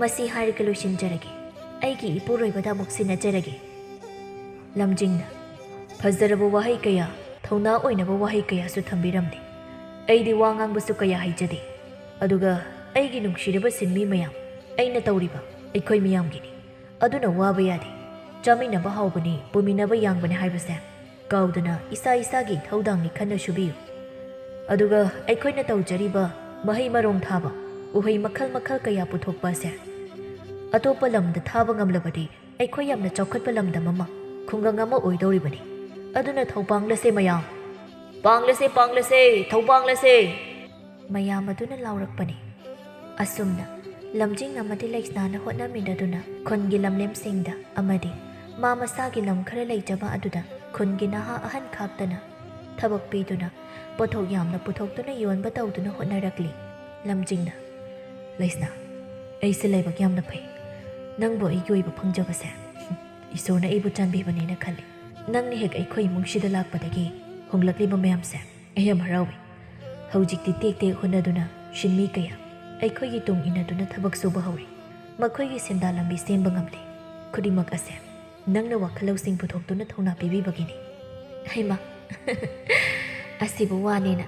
ꯃꯁꯤ ꯍꯥꯏꯔꯒ ꯂꯣꯏꯁꯤꯟꯖꯔꯒꯦ ꯑꯩꯒꯤ ꯏꯄꯨꯔꯣꯏꯕꯗ ꯑꯃꯨꯛ ꯁꯤꯟꯅꯖꯔꯒꯦ ꯂꯝꯖꯤꯡꯅ ꯐꯖꯔꯕ ꯋꯥꯍꯩ ꯀꯌꯥ ꯊꯧꯅꯥ ꯑꯣꯏꯅꯕ ꯋꯥꯍꯩ ꯀꯌꯥꯁꯨ ꯊꯝꯕꯤꯔꯝꯂꯦ ꯑꯩꯗꯤ ꯋꯥ ꯉꯥꯡꯕꯁꯨ ꯀꯌꯥ ꯍꯩꯖꯗꯦ ꯑꯗꯨꯒ ꯑꯩꯒꯤ ꯅꯨꯡꯁꯤꯔꯕ ꯁꯤꯟꯃꯤ ꯃꯌꯥꯝ ꯑꯩꯅ ꯇꯧꯔꯤꯕ ꯑꯩꯈꯣꯏ ꯃꯤꯌꯥꯝꯒꯤꯅꯤ ꯑꯗꯨꯅ ꯋꯥꯕ ꯌꯥꯗꯦ ꯆꯥꯃꯤꯟꯅꯕ ꯍꯥꯎꯕꯅꯤ ꯄꯨꯃꯤꯟꯅꯕ ꯌꯥꯡꯕꯅꯤ ꯍꯥꯏꯕꯁꯦ ꯀꯥꯎꯗꯅ ꯏꯁꯥ ꯏꯁꯥꯒꯤ ꯊꯧꯗꯥꯡꯅꯤ ꯈꯟꯅ ꯁꯨꯕꯤꯌꯨ ꯑꯗꯨꯒ ꯑꯩꯈꯣꯏꯅ ꯇꯧꯖꯔꯤꯕ ꯃꯍꯩ ꯃꯔꯣꯡ ꯊꯥꯕ ꯎꯍꯩ ꯃꯈꯜ ꯃꯈꯜ ꯀꯌꯥ ꯄꯨꯊꯣꯛꯄ ꯑꯁꯦ ꯑꯇꯣꯞꯄ ꯂꯝꯗ ꯊꯥꯕ ꯉꯝꯂꯕꯗꯤ ꯑꯩꯈꯣꯏ ꯌꯥꯝꯅ ꯆꯥꯎꯈꯠꯄ ꯂꯝꯗꯝ ꯑꯃ ꯈꯨꯡꯒꯪ ꯑꯃ ꯑꯣꯏꯗꯧꯔꯤꯕꯅꯤ ꯑꯗꯨꯅ ꯊꯧꯄꯥꯡꯂꯁꯦ ꯃꯌꯥꯝ ꯄꯥꯡꯂꯁꯦ ꯄꯥꯡꯂꯁꯦ ꯊꯧꯄꯥꯡꯂꯁꯦ ꯃꯌꯥꯝ ꯑꯗꯨꯅ ꯂꯥꯎꯔꯛꯄꯅꯤ ꯑꯁꯨꯝꯅ ꯂꯝꯖꯤꯡ ꯑꯃꯗꯤ ꯂꯩꯁꯅꯥꯅ ꯍꯣꯠꯅꯃꯤꯟꯅꯗꯨꯅ ꯈꯨꯟꯒꯤ ꯂꯝꯂꯦꯝꯁꯤꯡꯗ ꯑꯃꯗꯤ ꯃꯥ ꯃꯁꯥꯒꯤ ꯂꯝ ꯈꯔ ꯂꯩꯖꯕ ꯑꯗꯨꯗ ꯈꯨꯟꯒꯤ ꯅꯍꯥ ꯑꯍꯟ ꯈꯥꯛꯇꯅ ꯊꯕꯛ ꯄꯤꯗꯨꯅ ꯄꯣꯠꯊꯣꯛ ꯌꯥꯝꯅ ꯄꯨꯊꯣꯛꯇꯨꯅ ꯌꯣꯟꯕ ꯇꯧꯗꯨꯅ ꯍꯣꯠꯅꯔꯛꯂꯤ ꯂꯝꯖꯤꯡꯅ ꯂꯩꯁꯅꯥ ꯑꯩꯁꯦ ꯂꯥꯏꯕꯛ ꯌꯥꯝꯅ ꯐꯩ ꯅꯪꯕꯨ ꯑꯩꯒꯤ ꯑꯣꯏꯕ ꯐꯪꯖꯕꯁꯦ ꯏꯁꯣꯔꯅ ꯑꯩꯕꯨ ꯆꯥꯟꯕꯤꯕꯅꯦꯅ ꯈꯜꯂꯤ ꯅꯪꯅ ꯍꯦꯛ ꯑꯩꯈꯣꯏ ꯏꯃꯨꯡꯁꯤꯗ ꯂꯥꯛꯄꯗꯒꯤ ꯍꯣꯡꯂꯛꯂꯤꯕ ꯃꯌꯥꯝꯁꯦ ꯑꯩ ꯌꯥꯝ ꯍꯔꯥꯎꯏ ꯍꯧꯖꯤꯛꯇꯤ ꯇꯦꯛ ꯇꯦꯛ ꯍꯣꯠꯅꯗꯨꯅ ꯁꯤꯟꯃꯤ ꯀꯌꯥ ꯑꯩꯈꯣꯏꯒꯤ ꯇꯨꯡ ꯏꯟꯅꯗꯨꯅ ꯊꯕꯛ ꯁꯨꯕ ꯍꯧꯔꯤ ꯃꯈꯣꯏꯒꯤ ꯁꯦꯟꯗꯥ ꯂꯝꯕꯤ ꯁꯦꯝꯕ ꯉꯝꯂꯤ ꯈꯨꯗꯤꯡꯃꯛ ꯑꯁꯦ ꯅꯪꯅ ꯋꯥꯈꯜ ꯂꯧꯁꯤꯡ ꯄꯨꯊꯣꯛꯇꯨꯅ ꯊꯧꯅꯥ ꯄꯤꯕꯤꯕꯒꯤꯅꯤ ꯍꯩꯃꯥ ꯑꯁꯤꯕꯨ ꯋꯥꯅꯦꯅ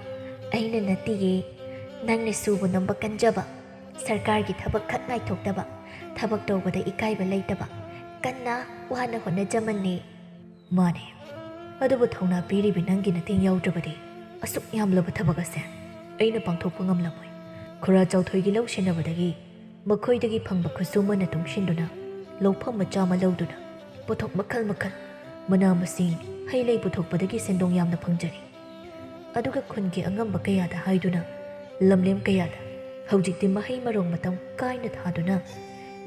ꯑꯩꯅ ꯅꯠꯇꯤꯌꯦ ꯅꯪꯅ ꯁꯨꯕ ꯅꯣꯝꯕ ꯀꯟꯖꯕ ꯁꯔꯀꯥꯔꯒꯤ ꯊꯕꯛ ꯈꯛ ꯉꯥꯏꯊꯣꯛꯇꯕ ꯊꯕꯛ ꯇꯧꯕꯗ ꯏꯀꯥꯏꯕ ꯂꯩꯇꯕ ꯀꯟꯅ ꯋꯥꯅ ꯍꯣꯠꯅꯖꯃꯟꯅꯦ ꯃꯥꯅꯦ ꯑꯗꯨꯕꯨ ꯊꯧꯅꯥ ꯄꯤꯔꯤꯕꯤ ꯅꯪꯒꯤ ꯃꯇꯦꯡ ꯌꯥꯎꯗ꯭ꯔꯕꯗꯤ ꯑꯁꯨꯛ ꯌꯥꯝꯂꯕ ꯊꯕꯛ ꯑꯁꯦ ꯑꯩꯅ ꯄꯥꯡꯊꯣꯛꯄ ꯉꯝꯂꯝꯃꯣꯏ ꯈꯨꯔꯥ ꯆꯥꯎꯊꯣꯏꯒꯤ ꯂꯧ ꯁꯦꯟꯅꯕꯗꯒꯤ ꯃꯈꯣꯏꯗꯒꯤ ꯐꯪꯕ ꯈꯨꯠꯁꯨꯃꯟꯅ ꯇꯨꯡꯁꯤꯟꯗꯨꯅ ꯂꯧꯐꯝ ꯃꯆꯥ ꯑꯃ ꯂꯧꯗꯨꯅ ꯄꯣꯠꯊꯣꯛ ꯃꯈꯜ ꯃꯈꯜ ꯃꯅꯥ ꯃꯁꯤꯡ ꯍꯩ ꯂꯩ ꯄꯨꯊꯣꯛꯄꯗꯒꯤ ꯁꯦꯟꯗꯣꯡ ꯌꯥꯝꯅ ꯐꯪꯖꯔꯤ ꯑꯗꯨꯒ ꯈꯨꯟꯒꯤ ꯑꯉꯝꯕ ꯀꯌꯥꯗ ꯍꯥꯏꯗꯨꯅ ꯂꯝꯂꯦꯝ ꯀꯌꯥꯗ ꯍꯧꯖꯤꯛꯇꯤ ꯃꯍꯩ ꯃꯔꯣꯡ ꯃꯇꯝ ꯀꯥꯏꯅ ꯊꯥꯗꯨꯅ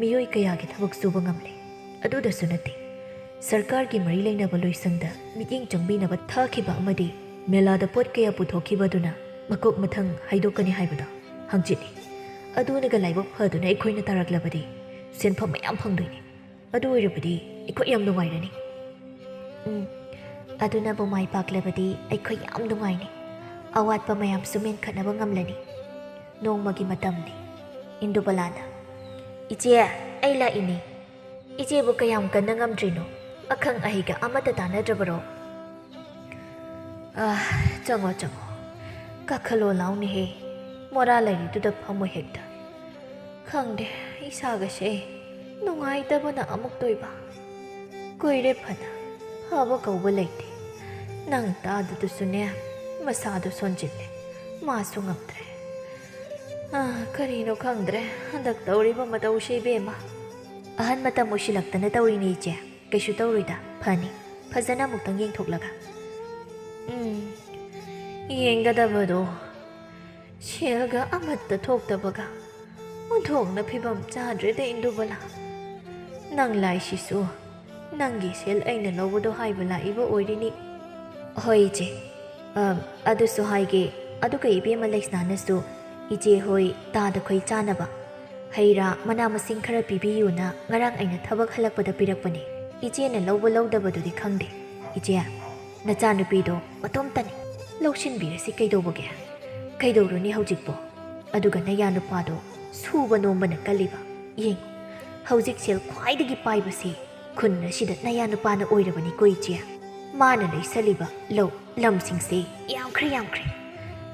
ꯃꯤꯑꯣꯏ ꯀꯌꯥꯒꯤ ꯊꯕꯛ ꯁꯨꯕ ꯉꯝꯂꯦ ꯑꯗꯨꯗꯁꯨ ꯅꯠꯇꯦ ꯁꯔꯀꯥꯔꯒꯤ ꯃꯔꯤ ꯂꯩꯅꯕ ꯂꯣꯏꯁꯪꯗ ꯃꯤꯠꯌꯦꯡ ꯆꯪꯕꯤꯅꯕ ꯊꯥꯈꯤꯕ ꯑꯃꯗꯤ ꯃꯦꯂꯥꯗ ꯄꯣꯠ ꯀꯌꯥ ꯄꯨꯊꯣꯛꯈꯤꯕꯗꯨꯅ ꯃꯀꯣꯛ ꯃꯊꯪ ꯍꯥꯏꯗꯣꯛꯀꯅꯤ ꯍꯥꯏꯕꯗꯣ ꯍꯪꯆꯤꯠꯅꯤ ꯑꯗꯨꯅꯒ ꯂꯥꯏꯕꯛ ꯐꯗꯨꯅ ꯑꯩꯈꯣꯏꯅ ꯇꯥꯔꯛꯂꯕꯗꯤ ꯁꯦꯟꯐꯝ ꯃꯌꯥꯝ ꯐꯪꯗꯣꯏꯅꯤ ꯑꯗꯨ ꯑꯣꯏꯔꯕꯗꯤ ꯑꯩꯈꯣꯏ ꯌꯥꯝ ꯅꯨꯡꯉꯥꯏꯔꯅꯤ ꯑꯗꯨꯅꯕꯨ ꯃꯥꯏ ꯄꯥꯛꯂꯕꯗꯤ ꯑꯩꯈꯣꯏ ꯌꯥꯝ ꯅꯨꯡꯉꯥꯏꯅꯤ ꯑꯋꯥꯠꯄ ꯃꯌꯥꯝꯁꯨ ꯃꯦꯟꯈꯠꯅꯕ ꯉꯝꯂꯅꯤ ꯅꯣꯡꯃꯒꯤ ꯃꯇꯝꯅꯤ ꯏꯟꯗꯨꯕꯂꯥꯅ ꯏꯆꯦ ꯑꯩ ꯂꯥꯛꯏꯅꯤ ꯏꯆꯦꯕꯨ ꯀꯌꯥꯝ ꯀꯟꯅ ꯉꯝꯗ꯭ꯔꯤꯅꯣ ꯑꯈꯪ ꯑꯍꯩꯒ ꯑꯃꯠꯇ ꯇꯥꯟꯅꯗ꯭ꯔꯕꯔꯣ ꯆꯪꯉꯣ ꯆꯪꯉꯣ ꯀꯥꯈꯠꯂꯣ ꯂꯥꯎꯅꯦꯍꯦ ꯃꯣꯔꯥ ꯂꯩꯔꯤꯗꯨꯗ ꯐꯝꯃꯣ ꯍꯦꯛꯇ ꯈꯪꯗꯦ ꯏꯁꯥꯒꯁꯦ ꯅꯨꯡꯉꯥꯏꯇꯕꯅ ꯑꯃꯨꯛ ꯇꯣꯏꯕ ꯀꯨꯏꯔꯦ ꯐꯅ ꯐꯕ ꯀꯧꯕ ꯂꯩꯇꯦ ꯅꯪ ꯇꯥꯗꯨꯗꯨꯁꯨꯅꯦ ꯃꯁꯥꯗꯣ ꯁꯣꯟꯖꯤꯜꯂꯦ ꯃꯥꯁꯨ ꯉꯝꯗ꯭ꯔꯦ ꯀꯔꯤꯅꯣ ꯈꯪꯗ꯭ꯔꯦ ꯍꯟꯗꯛ ꯇꯧꯔꯤꯕ ꯃꯇꯧꯁꯦ ꯏꯕꯦꯝꯃ ꯑꯍꯟ ꯃꯇꯝ ꯑꯣꯏꯁꯤꯜꯂꯛꯇꯅ ꯇꯧꯔꯤꯅꯦ ꯏꯆꯦ ꯀꯩꯁꯨ ꯇꯧꯔꯣꯏꯗ ꯐꯅꯤ ꯐꯖꯅ ꯑꯃꯨꯛꯇꯪ ꯌꯦꯡꯊꯣꯛꯂꯒ ꯌꯦꯡꯒꯗꯕꯗꯣ ꯁꯦꯜꯒ ꯑꯃꯠꯇ ꯊꯣꯛꯇꯕꯒ ꯑꯣꯟꯊꯣꯛꯅ ꯐꯤꯕꯝ ꯆꯥꯗ꯭ꯔꯦꯗ ꯏꯟꯗꯨꯕꯂꯥ ꯅꯪ ꯂꯥꯏꯁꯤꯁꯨ ꯅꯪꯒꯤ ꯁꯦꯜ ꯑꯩꯅ ꯂꯧꯕꯗꯣ ꯍꯥꯏꯕ ꯂꯥꯛꯏꯕ ꯑꯣꯏꯔꯤꯅꯤ ꯍꯣꯏ ꯏꯆꯦ ꯑꯗꯨꯁꯨ ꯍꯥꯏꯒꯦ ꯑꯗꯨꯒ ꯏꯕꯦꯝꯃ ꯂꯩꯁꯅꯥꯅꯁꯨ ꯏꯆꯦ ꯍꯣꯏ ꯇꯥꯗ ꯈꯣꯏ ꯆꯥꯅꯕ ꯍꯩ ꯔꯥ ꯃꯅꯥ ꯃꯁꯤꯡ ꯈꯔ ꯄꯤꯕꯤꯌꯨꯅ ꯉꯔꯥꯡ ꯑꯩꯅ ꯊꯕꯛ ꯍꯜꯂꯛꯄꯗ ꯄꯤꯔꯛꯄꯅꯦ ꯏꯆꯦꯅ ꯂꯧꯕ ꯂꯧꯗꯕꯗꯨꯗꯤ ꯈꯪꯗꯦ ꯏꯆꯦ ꯅꯆꯥꯅꯨꯄꯤꯗꯣ ꯃꯇꯣꯝꯇꯅꯤ ꯂꯧꯁꯤꯟꯕꯤꯔꯁꯤ ꯀꯩꯗꯧꯕꯒꯦ ꯀꯩꯗꯧꯔꯨꯅꯤ ꯍꯧꯖꯤꯛꯄꯣ ꯑꯗꯨꯒ ꯅꯌꯥ ꯅꯨꯄꯥꯗꯣ ꯁꯨꯕ ꯅꯣꯝꯕꯅ ꯀꯜꯂꯤꯕ ꯌꯦꯡꯉꯨ ꯍꯧꯖꯤꯛ ꯁꯦꯜ ꯈ꯭ꯋꯥꯏꯗꯒꯤ ꯄꯥꯏꯕꯁꯤ ꯈꯨꯟ ꯑꯁꯤꯗ ꯅꯌꯥ ꯅꯨꯄꯥꯅ ꯑꯣꯏꯔꯕꯅꯤꯀꯣ ꯏꯆꯦ ꯃꯥꯅ ꯂꯩꯁꯜꯂꯤꯕ ꯂꯝꯁꯤꯡꯁꯦ ꯌꯥꯝꯈ꯭ꯔꯦ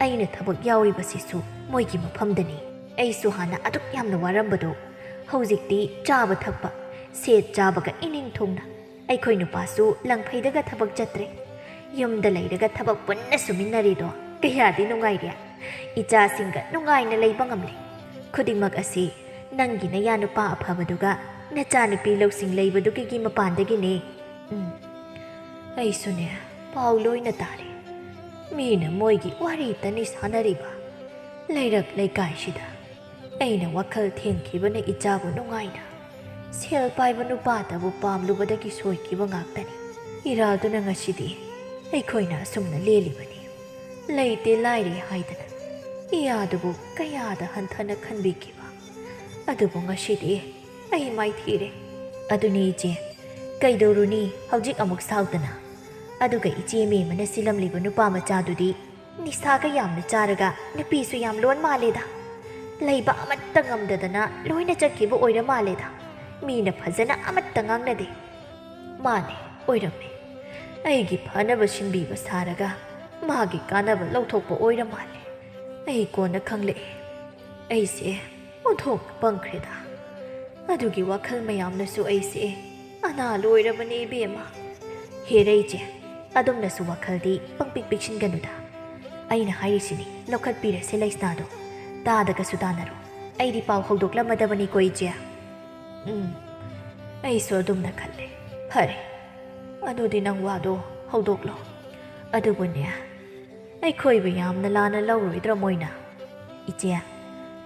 ꯑꯩꯅ ꯊꯕꯛ ꯌꯥꯎꯔꯤꯕꯁꯤꯁꯨ ꯃꯣꯏꯒꯤ ꯃꯐꯝꯗꯅꯤ ꯑꯩꯁꯨ ꯍꯥꯟꯅ ꯑꯗꯨꯛ ꯌꯥꯝꯅ ꯋꯥꯔꯝꯕꯗꯣ ꯍꯧꯖꯤꯛꯇꯤ ꯆꯥꯕ ꯊꯛꯄ ꯁꯦꯠ ꯆꯥꯕꯒ ꯏꯅꯤꯡ ꯊꯨꯡꯅ ꯑꯩꯈꯣꯏ ꯅꯨꯄꯥꯁꯨ ꯂꯪꯐꯩꯗꯒ ꯊꯕꯛ ꯆꯠꯇ꯭ꯔꯦ ꯌꯨꯝꯗ ꯂꯩꯔꯒ ꯊꯕꯛ ꯄꯨꯟꯅ ꯁꯨꯃꯤꯟꯅꯔꯤꯗꯣ ꯀꯌꯥꯗꯤ ꯅꯨꯡꯉꯥꯏꯔꯦ ꯏꯆꯥꯁꯤꯡꯒ ꯅꯨꯡꯉꯥꯏꯅ ꯂꯩꯕ ꯉꯝꯂꯦ ꯈꯨꯗꯤꯡꯃꯛ ꯑꯁꯤ ꯅꯪꯒꯤ ꯅꯌꯥꯅꯨꯄꯥ ꯑꯐꯕꯗꯨꯒ ꯅꯆꯥꯅꯨꯄꯤ ꯂꯧꯁꯤꯡ ꯂꯩꯕꯗꯨꯒꯤ ꯃꯄꯥꯟꯗꯒꯤꯅꯦ ꯑꯩꯁꯨꯅꯦ ꯄꯥꯎ ꯂꯣꯏꯅ ꯇꯥꯔꯦ ꯃꯤꯅ ꯃꯣꯏꯒꯤ ꯋꯥꯔꯤꯇꯅꯤ ꯁꯥꯟꯅꯔꯤꯕ ꯂꯩꯔꯛ ꯂꯩꯀꯥꯏꯁꯤꯗ ꯑꯩꯅ ꯋꯥꯈꯜ ꯊꯦꯟꯈꯤꯕꯅ ꯏꯆꯥꯕꯨ ꯅꯨꯡꯉꯥꯏꯅ ꯁꯦꯜ ꯄꯥꯏꯕ ꯅꯨꯄꯥꯇꯕꯨ ꯄꯥꯝꯂꯨꯕꯗꯒꯤ ꯁꯣꯏꯈꯤꯕ ꯉꯥꯛꯇꯅꯤ ꯏꯔꯥꯜꯗꯨꯅ ꯉꯁꯤꯗꯤ ꯑꯩꯈꯣꯏꯅ ꯑꯁꯨꯝꯅ ꯂꯦꯜꯂꯤꯕꯅꯤ ꯂꯩꯇꯦ ꯂꯥꯏꯔꯦ ꯍꯥꯏꯗꯅ ꯏꯌꯥꯗꯨꯕꯨ ꯀꯌꯥꯗ ꯍꯟꯊꯅ ꯈꯟꯕꯤꯈꯤꯕ ꯑꯗꯨꯕꯨ ꯉꯁꯤꯗꯤ ꯑꯩ ꯃꯥꯏꯊꯤꯔꯦ ꯑꯗꯨꯅꯤ ꯏꯆꯦ ꯀꯩꯗꯧꯔꯨꯅꯤ ꯍꯧꯖꯤꯛ ꯑꯃꯨꯛ ꯁꯥꯎꯗꯅ ꯑꯗꯨꯒ ꯏꯆꯦ ꯃꯦꯝꯃꯅ ꯁꯤꯜꯂꯝꯂꯤꯕ ꯅꯨꯄꯥ ꯃꯆꯥꯗꯨꯗꯤ ꯅꯤꯁꯥꯒ ꯌꯥꯝꯅ ꯆꯥꯔꯒ ꯅꯨꯄꯤꯁꯨ ꯌꯥꯝ ꯂꯣꯟ ꯃꯥꯜꯂꯦꯗ ꯂꯩꯕ ꯑꯃꯠꯇ ꯉꯝꯗꯗꯅ ꯂꯣꯏꯅ ꯆꯠꯈꯤꯕ ꯑꯣꯏꯔ ꯃꯥꯜꯂꯦꯗ ꯃꯤꯅ ꯐꯖꯅ ꯑꯃꯠꯇ ꯉꯥꯡꯅꯗꯦ ꯃꯥꯅꯦ ꯑꯣꯏꯔꯝꯃꯦ ꯑꯩꯒꯤ ꯐꯅꯕ ꯁꯤꯟꯕꯤꯕ ꯁꯥꯔꯒ ꯃꯥꯒꯤ ꯀꯥꯟꯅꯕ ꯂꯧꯊꯣꯛꯄ ꯑꯣꯏꯔ ꯃꯥꯜꯂꯦ ꯑꯩ ꯀꯣꯟꯅ ꯈꯪꯂꯛꯑꯦ ꯑꯩꯁꯦ ꯑꯣꯟꯊꯣꯛꯅ ꯄꯪꯈ꯭ꯔꯦꯗ ꯑꯗꯨꯒꯤ ꯋꯥꯈꯜ ꯃꯌꯥꯝꯅꯁꯨ ꯑꯩꯁꯦ ꯑꯅꯥ ꯂꯣꯏꯔꯕꯅꯦ ꯏꯕꯦꯝꯃ ꯍꯦꯔꯦ ꯏꯆꯦ ꯑꯗꯨꯝꯅꯁꯨ ꯋꯥꯈꯜꯗꯤ ꯄꯪꯄꯤꯛ ꯄꯤꯛꯁꯤꯟꯒꯅꯨꯗ ꯑꯩꯅ ꯍꯥꯏꯔꯤꯁꯤꯅꯤ ꯂꯧꯈꯠꯄꯤꯔꯁꯦ ꯂꯩꯁꯅꯥꯗꯣ ꯇꯥꯗꯒꯁꯨ ꯇꯥꯟꯅꯔꯣ ꯑꯩꯗꯤ ꯄꯥꯎ ꯍꯧꯗꯣꯛꯂꯝꯃꯗꯕꯅꯤꯀꯣ ꯏꯆꯦ ꯑꯩꯁꯨ ꯑꯗꯨꯝꯅ ꯈꯜꯂꯦ ꯐꯔꯦ ꯑꯗꯨꯗꯤ ꯅꯪ ꯋꯥꯗꯣ ꯍꯧꯗꯣꯛꯂꯣ ꯑꯗꯨꯕꯨꯅꯦ ꯑꯩꯈꯣꯏꯕꯨ ꯌꯥꯝꯅ ꯂꯥꯟꯅ ꯂꯧꯔꯣꯏꯗ꯭ꯔꯥ ꯃꯣꯏꯅ ꯏꯆꯦ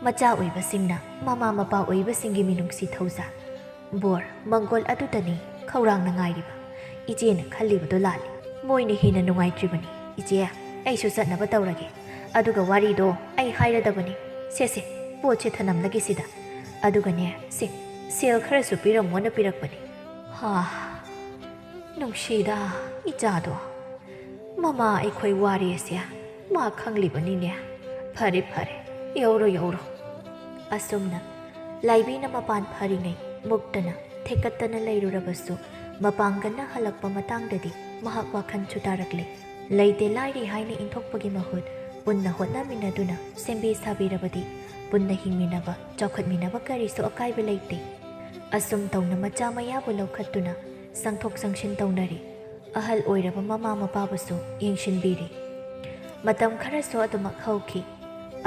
ꯃꯆꯥ ꯑꯣꯏꯕꯁꯤꯡꯅ ꯃꯃꯥ ꯃꯄꯥ ꯑꯣꯏꯕꯁꯤꯡꯒꯤ ꯃꯤꯅꯨꯡꯁꯤ ꯊꯧꯖꯥꯜ ꯕꯣꯔ ꯃꯪꯒꯣꯜ ꯑꯗꯨꯗꯅꯤ ꯈꯧꯔꯥꯡꯅ ꯉꯥꯏꯔꯤꯕ ꯏꯆꯦꯅ ꯈꯜꯂꯤꯕꯗꯣ ꯂꯥꯜꯂꯤ ꯃꯣꯏꯅ ꯍꯦꯟꯅ ꯅꯨꯡꯉꯥꯏꯇ꯭ꯔꯤꯕꯅꯤ ꯏꯆꯦ ꯑꯩꯁꯨ ꯆꯠꯅꯕ ꯇꯧꯔꯒꯦ ꯑꯗꯨꯒ ꯋꯥꯔꯤꯗꯣ ꯑꯩ ꯍꯥꯏꯔꯗꯕꯅꯤ ꯁꯦ ꯄꯣꯠꯁꯦ ꯊꯅꯝꯂꯒꯦ ꯁꯤꯗ ꯑꯗꯨꯒꯅꯦ ꯁꯦꯜ ꯈꯔꯁꯨ ꯄꯤꯔꯝꯃꯣꯅ ꯄꯤꯔꯛꯄꯅꯤ ꯅꯨꯡꯁꯤꯗ ꯏꯆꯥꯗꯣ ꯃꯃꯥ ꯑꯩꯈꯣꯏ ꯋꯥꯔꯦꯁꯦ ꯃꯥ ꯈꯪꯂꯤꯕꯅꯤꯅꯦ ꯐꯔꯦ ꯌꯧꯔꯣ ꯑꯁꯨꯝꯅ ꯂꯥꯏꯕꯤꯅ ꯃꯄꯥꯟ ꯐꯔꯤꯉꯩ ꯃꯨꯛꯇꯅ ꯊꯦꯛꯀꯠꯇꯅ ꯂꯩꯔꯨꯔꯕꯁꯨ ꯃꯄꯥꯡꯒꯟꯅ ꯍꯜꯂꯛꯄ ꯃꯇꯥꯡꯗꯗꯤ ꯃꯍꯥꯛ ꯋꯥꯈꯟꯁꯨ ꯇꯥꯔꯛꯂꯦ ꯂꯩꯇꯦ ꯂꯥꯏꯔꯦ ꯍꯥꯏꯅ ꯏꯟꯊꯣꯛꯄꯒꯤ ꯃꯍꯨꯠ ꯄꯨꯟꯅ ꯍꯣꯠꯅꯃꯤꯟꯅꯗꯨꯅ ꯁꯦꯝꯕꯤ ꯁꯥꯕꯤꯔꯕꯗꯤ ꯄꯨꯟꯅ ꯍꯤꯡꯃꯤꯟꯅꯕ ꯆꯥꯎꯈꯠꯃꯤꯟꯅꯕ ꯀꯔꯤꯁꯨ ꯑꯀꯥꯏꯕ ꯂꯩꯇꯦ ꯑꯁꯨꯝ ꯇꯧꯅ ꯃꯆꯥ ꯃꯌꯥꯕꯨ ꯂꯧꯈꯠꯇꯨꯅ ꯁꯪꯊꯣꯛ ꯁꯪꯁꯤꯟ ꯇꯧꯅꯔꯤ ꯑꯍꯜ ꯑꯣꯏꯔꯕ ꯃꯃꯥ ꯃꯄꯥꯕꯨꯁꯨ ꯌꯦꯡꯁꯤꯟꯕꯤꯔꯤ ꯃꯇꯝ ꯈꯔꯁꯨ ꯑꯗꯨꯃꯛ ꯍꯧꯈꯤ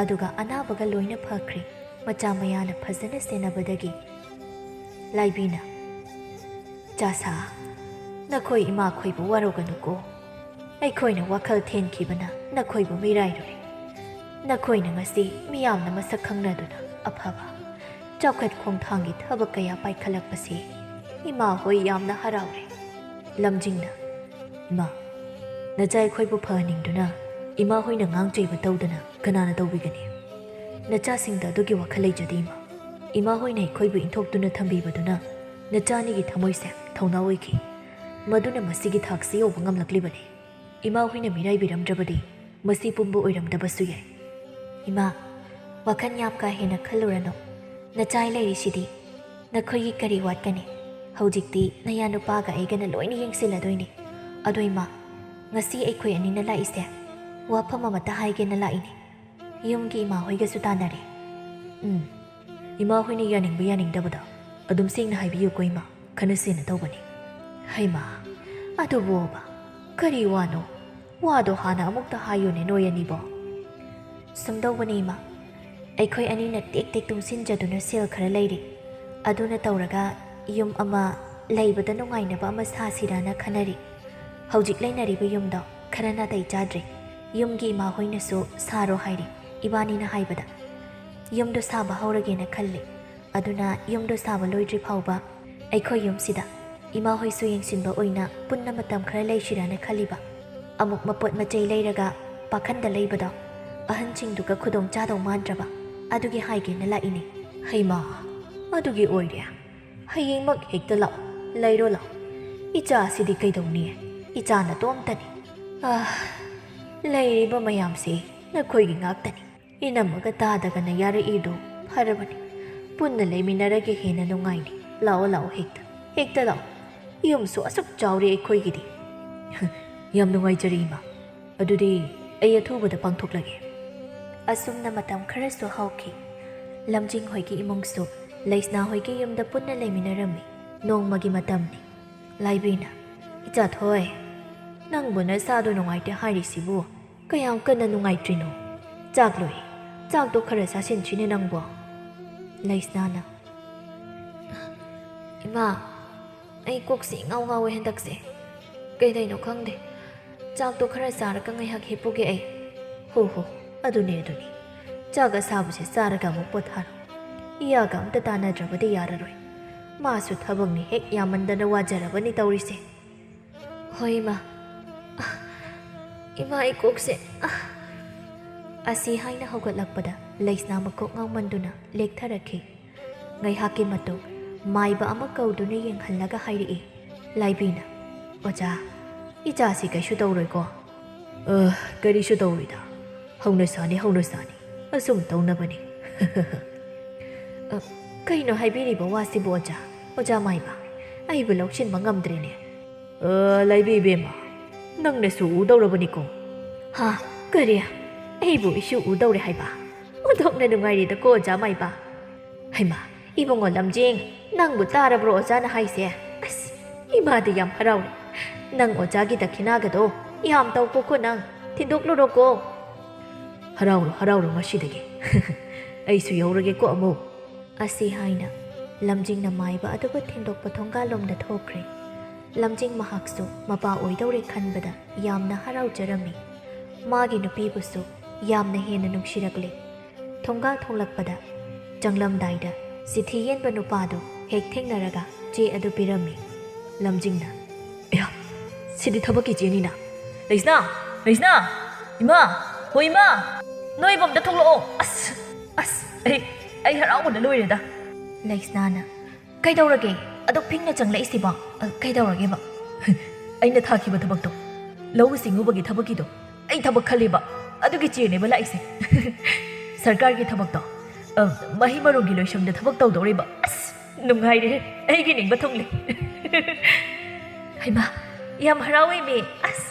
ꯑꯗꯨꯒ ꯑꯅꯥꯕꯒ ꯂꯣꯏꯅ ꯐꯈ꯭ꯔꯤ ꯃꯆꯥ ꯃꯌꯥꯅ ꯐꯖꯅ ꯁꯦꯟꯅꯕꯗꯒꯤ ꯂꯥꯏꯕꯤꯅ ꯆꯥꯁꯥ ꯅꯈꯣꯏ ꯏꯃꯥꯈꯣꯏꯕꯨ ꯋꯥꯔꯧꯒꯅꯨꯀꯣ ꯑꯩꯈꯣꯏꯅ ꯋꯥꯈꯜ ꯊꯦꯟꯈꯤꯕꯅ ꯅꯈꯣꯏꯕꯨ ꯃꯤꯔꯥꯏꯔꯨꯔꯦ ꯅꯈꯣꯏꯅ ꯉꯁꯤ ꯃꯤꯌꯥꯝꯅ ꯃꯁꯛ ꯈꯪꯅꯗꯨꯅ ꯑꯐꯕ ꯆꯥꯎꯈꯠ ꯈꯣꯡꯊꯥꯡꯒꯤ ꯊꯕꯛ ꯀꯌꯥ ꯄꯥꯏꯈꯠꯂꯛꯄꯁꯤ ꯏꯃꯥ ꯍꯣꯏ ꯌꯥꯝꯅ ꯍꯔꯥꯎꯔꯦ ꯂꯝꯖꯤꯡꯅ ꯏꯃꯥ ꯅꯆꯥ ꯑꯩꯈꯣꯏꯕꯨ ꯐꯍꯟꯅꯤꯡꯗꯨꯅ ꯏꯃꯥ ꯍꯣꯏꯅ ꯉꯥꯡꯆꯩꯕ ꯇꯧꯗꯅ ꯀꯅꯥꯅ ꯇꯧꯕꯤꯒꯅꯤ ꯅꯆꯥꯁꯤꯡꯗ ꯑꯗꯨꯒꯤ ꯋꯥꯈꯜ ꯂꯩꯖꯗꯦ ꯏꯃꯥ ꯍꯣꯏꯅ ꯑꯩꯈꯣꯏꯕꯨ ꯏꯟꯊꯣꯛꯇꯨꯅ ꯊꯝꯕꯤꯕꯗꯨꯅ ꯅꯆꯥꯅꯤꯒꯤ ꯊꯃꯣꯏꯁꯦ ꯊꯧꯅꯥ ꯑꯣꯏꯈꯤ ꯃꯗꯨꯅ ꯃꯁꯤꯒꯤ ꯊꯥꯛꯁꯤ ꯌꯧꯕ ꯉꯝꯂꯛꯂꯤꯕꯅꯤ ꯏꯃꯥ ꯍꯣꯏꯅ ꯃꯤꯔꯥꯏꯕꯤꯔꯝꯗ꯭ꯔꯕꯗꯤ ꯃꯁꯤ ꯄꯨꯝꯕ ꯑꯣꯏꯔꯝꯗꯕꯁꯨ ꯌꯥꯏ ꯏꯃꯥ ꯋꯥꯈꯜ ꯌꯥꯝ ꯀꯥ ꯍꯦꯟꯅ ꯈꯜꯂꯨꯔꯅꯨ ꯅꯆꯥꯏ ꯂꯩꯔꯤꯁꯤꯗꯤ ꯅꯈꯣꯏꯒꯤ ꯀꯔꯤ ꯋꯥꯠꯀꯅꯤ ꯍꯧꯖꯤꯛꯇꯤ ꯅꯌꯥ ꯅꯨꯄꯥꯒ ꯑꯩꯒꯅ ꯂꯣꯏꯅ ꯌꯦꯡꯁꯤꯜꯂꯗꯣꯏꯅꯤ ꯑꯗꯣ ꯏꯃꯥ ꯉꯁꯤ ꯑꯩꯈꯣꯏ ꯑꯅꯤꯅ ꯂꯥꯛꯏꯁꯦ ꯋꯥꯐꯝ ꯑꯃꯠꯇ ꯍꯥꯏꯒꯦꯅ ꯂꯥꯛꯏꯅꯤ ꯌꯨꯝꯒꯤ ꯏꯃꯥ ꯍꯣꯏꯒꯁꯨ ꯇꯥꯟꯅꯔꯦ ꯏꯃꯥ ꯍꯣꯏꯅ ꯌꯥꯅꯤꯡꯕ ꯌꯥꯅꯤꯡꯗꯕꯗ ꯑꯗꯨꯝ ꯁꯦꯡꯅ ꯍꯥꯏꯕꯤꯌꯨꯀꯣ ꯏꯃꯥ ꯈꯟꯅꯁꯦꯅ ꯇꯧꯕꯅꯤ ꯍꯩꯃꯥ ꯑꯗꯨꯕꯨꯕ ꯀꯔꯤ ꯋꯥꯅꯣ ꯋꯥꯗꯣ ꯍꯥꯟꯅ ꯑꯃꯨꯛꯇ ꯍꯥꯏꯌꯨꯅꯦ ꯅꯣꯏ ꯑꯅꯤꯕꯣ ꯁꯨꯝꯗꯧꯕꯅꯤ ꯏꯃꯥ ꯑꯩꯈꯣꯏ ꯑꯅꯤꯅ ꯇꯦꯛ ꯇꯦꯛ ꯇꯨꯡꯁꯤꯟꯖꯗꯨꯅ ꯁꯦꯜ ꯈꯔ ꯂꯩꯔꯤ ꯑꯗꯨꯅ ꯇꯧꯔꯒ ꯌꯨꯝ ꯑꯃ ꯂꯩꯕꯗ ꯅꯨꯡꯉꯥꯏꯅꯕ ꯑꯃ ꯁꯥꯁꯤꯔꯥꯅ ꯈꯟꯅꯔꯤ ꯍꯧꯖꯤꯛ ꯂꯩꯅꯔꯤꯕ ꯌꯨꯝꯗꯣ ꯈꯔ ꯅꯥꯇꯩ ꯆꯥꯗ꯭ꯔꯤ ꯌꯨꯝꯒꯤ ꯏꯃꯥ ꯍꯣꯏꯅꯁꯨ ꯁꯥꯔꯣ ꯍꯥꯏꯔꯤ ꯏꯕꯥꯅꯤꯅ ꯍꯥꯏꯕꯗ ꯌꯨꯝꯗꯣ ꯁꯥꯕ ꯍꯧꯔꯒꯦꯅ ꯈꯜꯂꯤ ꯑꯗꯨꯅ ꯌꯨꯝꯗꯣ ꯁꯥꯕ ꯂꯣꯏꯗ꯭ꯔꯤ ꯐꯥꯎꯕ ꯑꯩꯈꯣꯏ ꯌꯨꯝꯁꯤꯗ ꯏꯃꯥ ꯍꯣꯏꯁꯨ ꯌꯦꯡꯁꯤꯟꯕ ꯑꯣꯏꯅ ꯄꯨꯟꯅ ꯃꯇꯝ ꯈꯔ ꯂꯩꯁꯤꯔꯥꯅ ꯈꯜꯂꯤꯕ ꯑꯃꯨꯛ ꯃꯄꯣꯠ ꯃꯆꯩ ꯂꯩꯔꯒ ꯄꯥꯈꯟꯗ ꯂꯩꯕꯗꯣ ꯑꯍꯟꯁꯤꯡꯗꯨꯒ ꯈꯨꯗꯣꯡ ꯆꯥꯗꯧ ꯃꯥꯟꯗ꯭ꯔꯕ ꯑꯗꯨꯒꯤ ꯍꯥꯏꯒꯦꯅ ꯂꯥꯛꯏꯅꯦ ꯍꯩꯃꯥ ꯑꯗꯨꯒꯤ ꯑꯣꯏꯔꯦ ꯍꯌꯦꯡꯃꯛ ꯍꯦꯛꯇ ꯂꯥꯛꯑꯣ ꯂꯩꯔꯣ ꯂꯥꯛꯑꯣ ꯏꯆꯥꯁꯤꯗꯤ ꯀꯩꯗꯧꯅꯤ ꯏꯆꯥ ꯅꯇꯣꯝꯇꯅꯤ ꯂꯩꯔꯤꯕ ꯃꯌꯥꯝꯁꯦ ꯅꯈꯣꯏꯒꯤ ꯉꯥꯛꯇꯅꯤ ꯏꯅꯝꯃꯒ ꯇꯥꯗꯒꯅ ꯌꯥꯔꯛꯏꯗꯣ ꯐꯔꯕꯅꯤ ꯄꯨꯟꯅ ꯂꯩꯃꯤꯟꯅꯔꯒꯦ ꯍꯦꯟꯅ ꯅꯨꯡꯉꯥꯏꯅꯤ ꯂꯥꯛꯑꯣ ꯍꯦꯛꯇ ꯂꯥꯛꯑꯣ ꯌꯨꯝꯁꯨ ꯑꯁꯨꯛ ꯆꯥꯎꯔꯦ ꯑꯩꯈꯣꯏꯒꯤꯗꯤ ꯌꯥꯝ ꯅꯨꯡꯉꯥꯏꯖꯔꯦ ꯏꯃꯥ ꯑꯗꯨꯗꯤ ꯑꯩ ꯑꯊꯨꯕꯗ ꯄꯥꯡꯊꯣꯛꯂꯒꯦ ꯑꯁꯨꯝꯅ ꯃꯇꯝ ꯈꯔꯁꯨ ꯍꯧꯈꯤ ꯂꯝꯖꯤꯡ ꯍꯣꯏꯒꯤ ꯏꯃꯨꯡꯁꯨ ꯂꯩꯁꯅꯥ ꯍꯣꯏꯒꯤ ꯌꯨꯝꯗ ꯄꯨꯟꯅ ꯂꯩꯃꯤꯟꯅꯔꯝꯃꯤ ꯅꯣꯡꯃꯒꯤ ꯃꯇꯝꯅꯤ ꯂꯥꯏꯕꯤꯅ ꯏꯆꯥꯊꯣꯏ ꯅꯪꯕꯨ ꯅꯁꯥꯗꯣ ꯅꯨꯡꯉꯥꯏꯇꯦ ꯍꯥꯏꯔꯤꯁꯤꯕꯨ ꯀꯌꯥꯝ ꯀꯟꯅ ꯅꯨꯡꯉꯥꯏꯇ꯭ꯔꯤꯅꯣ ꯆꯥꯛ ꯂꯣꯏ ꯆꯥꯛꯇꯣ ꯈꯔ ꯆꯥꯁꯤꯟꯁꯤꯅꯦ ꯅꯪꯕꯣ ꯂꯩꯁꯅꯥꯅ ꯏꯃꯥ ꯑꯩ ꯀꯣꯛꯁꯤ ꯉꯥꯎ ꯉꯥꯎꯋꯦ ꯍꯟꯗꯛꯁꯦ ꯀꯩꯗꯩꯅꯣ ꯈꯪꯗꯦ ꯆꯥꯛꯇꯣ ꯈꯔ ꯆꯥꯔꯒ ꯉꯥꯏꯍꯥꯛ ꯍꯤꯞꯄꯨꯒꯦ ꯑꯩ ꯍꯣ ꯑꯗꯨꯅꯤ ꯆꯥꯛ ꯑꯁꯥꯕꯁꯦ ꯆꯥꯔꯒ ꯑꯃꯨꯛ ꯄꯣꯊꯥꯔꯣ ꯏꯌꯥꯒ ꯑꯝꯇ ꯇꯥꯟꯅꯗ꯭ꯔꯕꯗꯤ ꯌꯥꯔꯔꯣꯏ ꯃꯥꯁꯨ ꯊꯕꯛꯅꯤ ꯍꯦꯛ ꯌꯥꯝꯃꯟꯗꯅ ꯋꯥꯖꯔꯕꯅꯤ ꯇꯧꯔꯤꯁꯦ ꯍꯣꯏ ꯏꯃꯥ ꯑꯩ ꯀꯣꯛꯁꯦ ꯑꯁꯤ ꯍꯥꯏꯅ ꯍꯧꯒꯠꯂꯛꯄꯗ ꯂꯩꯁꯅꯥ ꯃꯀꯣꯛ ꯉꯥꯎꯃꯟꯗꯨꯅ ꯂꯦꯛꯊꯔꯛꯈꯤ ꯉꯥꯏꯍꯥꯛꯀꯤ ꯃꯇꯨꯡ ꯃꯥꯏꯕ ꯑꯃ ꯀꯧꯗꯨꯅ ꯌꯦꯡꯍꯜꯂꯒ ꯍꯥꯏꯔꯛꯏ ꯂꯥꯏꯕꯤꯅ ꯑꯣꯖꯥ ꯏꯆꯥꯁꯤ ꯀꯩꯁꯨ ꯇꯧꯔꯣꯏꯀꯣ ꯀꯔꯤꯁꯨ ꯇꯧꯔꯣꯏꯗ ꯍꯧꯅꯁꯥꯅꯤ ꯑꯁꯨꯝ ꯇꯧꯅꯕꯅꯤ ꯀꯩꯅꯣ ꯍꯥꯏꯕꯤꯔꯤꯕ ꯋꯥꯁꯤꯕꯨ ꯑꯣꯖꯥ ꯃꯥꯏꯕ ꯑꯩꯕꯨ ꯂꯧꯁꯤꯟꯕ ꯉꯝꯗ꯭ꯔꯦꯅꯦ ꯂꯥꯏꯕꯤ ꯏꯕꯦꯝꯃ ꯅꯪꯅꯁꯨ ꯎꯗꯧꯔꯕꯅꯤꯀꯣ ꯍꯥ ꯀꯔꯤ ꯑꯩꯕꯨ ꯏꯁꯨ ꯎꯗꯧꯔꯦ ꯍꯥꯏꯕ ꯑꯣꯟꯊꯣꯛꯅ ꯅꯨꯡꯉꯥꯏꯔꯦꯗꯀꯣ ꯑꯣꯖꯥ ꯃꯥꯏꯕ ꯍꯩꯃꯥ ꯏꯕꯨꯡꯉꯣ ꯂꯝꯖꯤꯡ ꯅꯪꯕꯨ ꯇꯥꯔꯕ꯭ꯔꯣ ꯑꯣꯖꯥꯅ ꯍꯥꯏꯁꯦ ꯑꯁ ꯏꯃꯥꯗꯤ ꯌꯥꯝ ꯍꯔꯥꯎꯔꯦ ꯅꯪ ꯑꯣꯖꯥꯒꯤ ꯗꯈꯤꯅꯥꯒꯗꯣ ꯌꯥꯝ ꯇꯧꯀꯣ ꯅꯪ ꯊꯤꯟꯗꯣꯛꯂꯨꯔꯣꯀꯣ ꯍꯔꯥꯎꯔꯣ ꯉꯁꯤꯗꯒꯤ ꯑꯩꯁꯨ ꯌꯧꯔꯒꯦꯀꯣ ꯑꯃꯨꯛ ꯑꯁꯤ ꯍꯥꯏꯅ ꯂꯝꯖꯤꯡꯅ ꯃꯥꯏꯕ ꯑꯗꯨꯕꯨ ꯊꯤꯟꯗꯣꯛꯄ ꯊꯣꯡꯒꯥꯜꯂꯣꯝꯗ ꯊꯣꯛꯈ꯭ꯔꯦ ꯂꯝꯖꯤꯡ ꯃꯍꯥꯛꯁꯨ ꯃꯄꯥ ꯑꯣꯏꯗꯧꯔꯦ ꯈꯟꯕꯗ ꯌꯥꯝꯅ ꯍꯔꯥꯎꯖꯔꯝꯃꯤ ꯃꯥꯒꯤ ꯅꯨꯄꯤꯕꯨꯁꯨ ꯌꯥꯝꯅ ꯍꯦꯟꯅ ꯅꯨꯡꯁꯤꯔꯛꯂꯦ ꯊꯣꯡꯒꯥꯜ ꯊꯣꯛꯂꯛꯄꯗ ꯆꯪꯂꯝꯗꯥꯏꯗ ꯆꯤꯊꯤ ꯌꯦꯟꯕ ꯅꯨꯄꯥꯗꯨ ꯍꯦꯛ ꯊꯦꯡꯅꯔꯒ ꯆꯦ ꯑꯗꯨ ꯄꯤꯔꯝꯃꯤ ꯂꯝꯖꯤꯡꯅ ꯑꯌꯥ ꯁꯤꯗꯤ ꯊꯕꯛꯀꯤ ꯆꯦꯅꯤꯅ ꯂꯩꯁꯅꯥ ꯏꯃꯥ ꯍꯣꯏ ꯏꯃꯥ ꯅꯣꯏꯕ ꯑꯝꯇ ꯊꯣꯛꯂꯛꯑꯣ ꯑꯁ ꯑꯩ ꯍꯔꯥꯎꯕꯅ ꯂꯣꯏꯔꯦꯗ ꯂꯩꯁꯅꯥꯅ ꯀꯩꯗꯧꯔꯒꯦ ꯑꯗꯨꯛ ꯐꯤꯡꯅ ꯆꯪꯂꯛꯏꯁꯤꯕꯣ ꯀꯩꯗꯧꯔꯒꯦꯕ ꯑꯩꯅ ꯊꯥꯈꯤꯕ ꯊꯕꯛꯇꯣ ꯂꯧꯎ ꯁꯤꯡꯎꯕꯒꯤ ꯊꯕꯛꯀꯤꯗꯣ ꯑꯩ ꯊꯕꯛ ꯈꯜꯂꯤꯕ ꯑꯗꯨꯒꯤ ꯆꯦꯅꯦꯕ ꯂꯥꯛꯏꯁꯦ ꯁꯔꯀꯥꯔꯒꯤ ꯊꯕꯛꯇꯣ ꯃꯍꯩ ꯃꯔꯣꯡꯒꯤ ꯂꯣꯏꯁꯪꯗ ꯊꯕꯛ ꯇꯧꯗꯧꯔꯤꯕ ꯑꯁ ꯅꯨꯡꯉꯥꯏꯔꯦ ꯑꯩꯒꯤ ꯅꯤꯡꯕ ꯊꯨꯡꯂꯦ ꯍꯩꯃꯥ ꯌꯥꯝ ꯍꯔꯥꯎꯋꯦ ꯃꯤ ꯑꯁ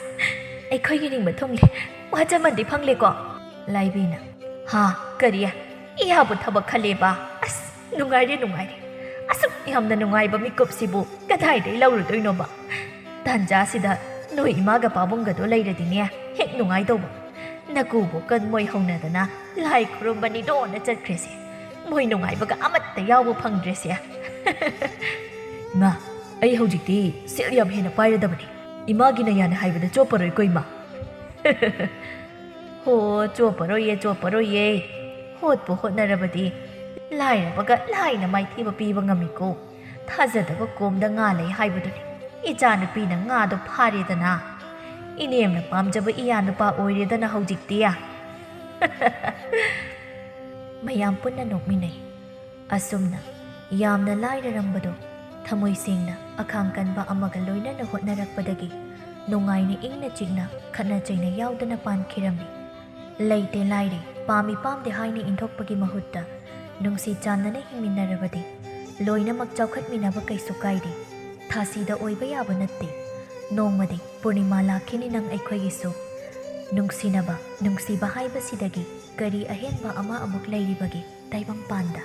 ꯑꯩꯈꯣꯏꯒꯤ ꯅꯤꯡꯕ ꯊꯨꯡꯂꯦ ꯋꯥꯖꯃꯟꯗꯤ ꯐꯪꯂꯦꯀꯣ ꯂꯥꯏꯕꯤꯅ ꯍꯥ ꯀꯔꯤ ꯏꯌꯥꯕꯨ ꯊꯕꯛ ꯈꯜꯂꯦꯕ ꯑꯁ ꯅꯨꯡꯉꯥꯏꯔꯦ ꯑꯁꯨꯛ ꯌꯥꯝꯅ ꯅꯨꯡꯉꯥꯏꯕ ꯃꯤꯀꯨꯞꯁꯤꯕꯨ ꯀꯗꯥꯏꯗꯒꯤ ꯂꯧꯔꯨꯗꯣꯏꯅꯣꯕ ꯇꯥꯟꯖꯥꯁꯤꯗ ꯅꯣꯏ ꯏꯃꯥꯒ ꯄꯥꯕꯨꯡꯒꯗꯣ ꯂꯩꯔꯗꯤꯅꯦ ꯍꯦꯛ ꯅꯨꯡꯉꯥꯏꯗꯧꯕ ꯅꯀꯨꯕꯣꯛꯀ ꯃꯣꯏ ꯍꯧꯅꯗꯅ ꯂꯥꯏ ꯈꯨꯔꯨꯝꯕꯅꯤꯗꯣꯅ ꯆꯠꯈ꯭ꯔꯦꯁꯦ ꯃꯣꯏ ꯅꯨꯡꯉꯥꯏꯕꯒ ꯑꯃꯠꯇ ꯌꯥꯎꯕ ꯐꯪꯗ꯭ꯔꯦꯁꯦ ꯏꯃꯥ ꯑꯩ ꯍꯧꯖꯤꯛꯇꯤ ꯁꯦꯜ ꯌꯥꯝ ꯍꯦꯟꯅ ꯄꯥꯏꯔꯗꯕꯅꯤ ꯏꯃꯥꯒꯤꯅ ꯌꯥꯅ ꯍꯥꯏꯕꯗ ꯆꯣꯞꯄꯔꯣꯏꯀꯣ ꯏꯃꯥ ꯍꯣ ꯆꯣꯞꯄꯔꯣꯏꯌꯦ ꯍꯣꯠꯄꯨ ꯍꯣꯠꯅꯔꯕꯗꯤ ꯂꯥꯏꯔꯕꯒ ꯂꯥꯏꯅ ꯃꯥꯏꯊꯤꯕ ꯄꯤꯕ ꯉꯝꯃꯤꯀꯣ ꯊꯥꯖꯗꯕ ꯀꯣꯝꯗ ꯉꯥ ꯂꯩ ꯍꯥꯏꯕꯗꯨꯅꯤ ꯏꯆꯥꯅꯨꯄꯤꯅ ꯉꯥꯗꯣ ꯐꯥꯔꯦꯗꯅ ꯏꯅꯦꯝꯅ ꯄꯥꯝꯖꯕ ꯏꯌꯥꯅꯨꯄꯥ ꯑꯣꯏꯔꯦꯗꯅ ꯍꯧꯖꯤꯛꯇꯤ ꯃꯌꯥꯝ ꯄꯨꯟꯅ ꯅꯣꯛꯃꯤꯟꯅꯩ ꯑꯁꯨꯝꯅ ꯌꯥꯝꯅ ꯂꯥꯏꯔꯔꯝꯕꯗꯣ ꯊꯃꯣꯏ ꯁꯦꯡꯅ ꯑꯈꯥꯡ ꯀꯟꯕ ꯑꯃꯒ ꯂꯣꯏꯅꯅ ꯍꯣꯠꯅꯔꯛꯄꯗꯒꯤ ꯅꯨꯡꯉꯥꯏꯅ ꯏꯪꯅ ꯆꯤꯛꯅ ꯈꯠꯅ ꯆꯩꯅ ꯌꯥꯎꯗꯅ ꯄꯥꯟꯈꯤꯔꯝꯃꯤ ꯂꯩꯇꯦ ꯂꯥꯏꯔꯦ ꯄꯥꯝꯃꯤ ꯄꯥꯝꯗꯦ ꯍꯥꯏꯅ ꯏꯟꯊꯣꯛꯄꯒꯤ ꯃꯍꯨꯠꯇ ꯅꯨꯡꯁꯤ ꯆꯥꯟꯅꯅ ꯍꯤꯡꯃꯤꯟꯅꯔꯕꯗꯤ ꯂꯣꯏꯅꯃꯛ ꯆꯥꯎꯈꯠꯃꯤꯟꯅꯕ ꯀꯩꯁꯨ ꯀꯥꯏꯗꯦ ꯊꯥꯁꯤꯗ ꯑꯣꯏꯕ ꯌꯥꯕ ꯅꯠꯇꯦ ꯅꯣꯡꯃꯗꯤ ꯄꯨꯔꯅꯤꯃꯥ ꯂꯥꯛꯈꯤꯅꯤ ꯅꯪ ꯑꯩꯈꯣꯏꯒꯤꯁꯨ ꯅꯨꯡꯁꯤꯅꯕ ꯅꯨꯡꯁꯤꯕ ꯍꯥꯏꯕꯁꯤꯗꯒꯤ ꯀꯔꯤ ꯑꯍꯦꯟꯕ ꯑꯃ ꯑꯃꯨꯛ ꯂꯩꯔꯤꯕꯒꯦ ꯇꯥꯏꯕꯪꯄꯥꯟꯗ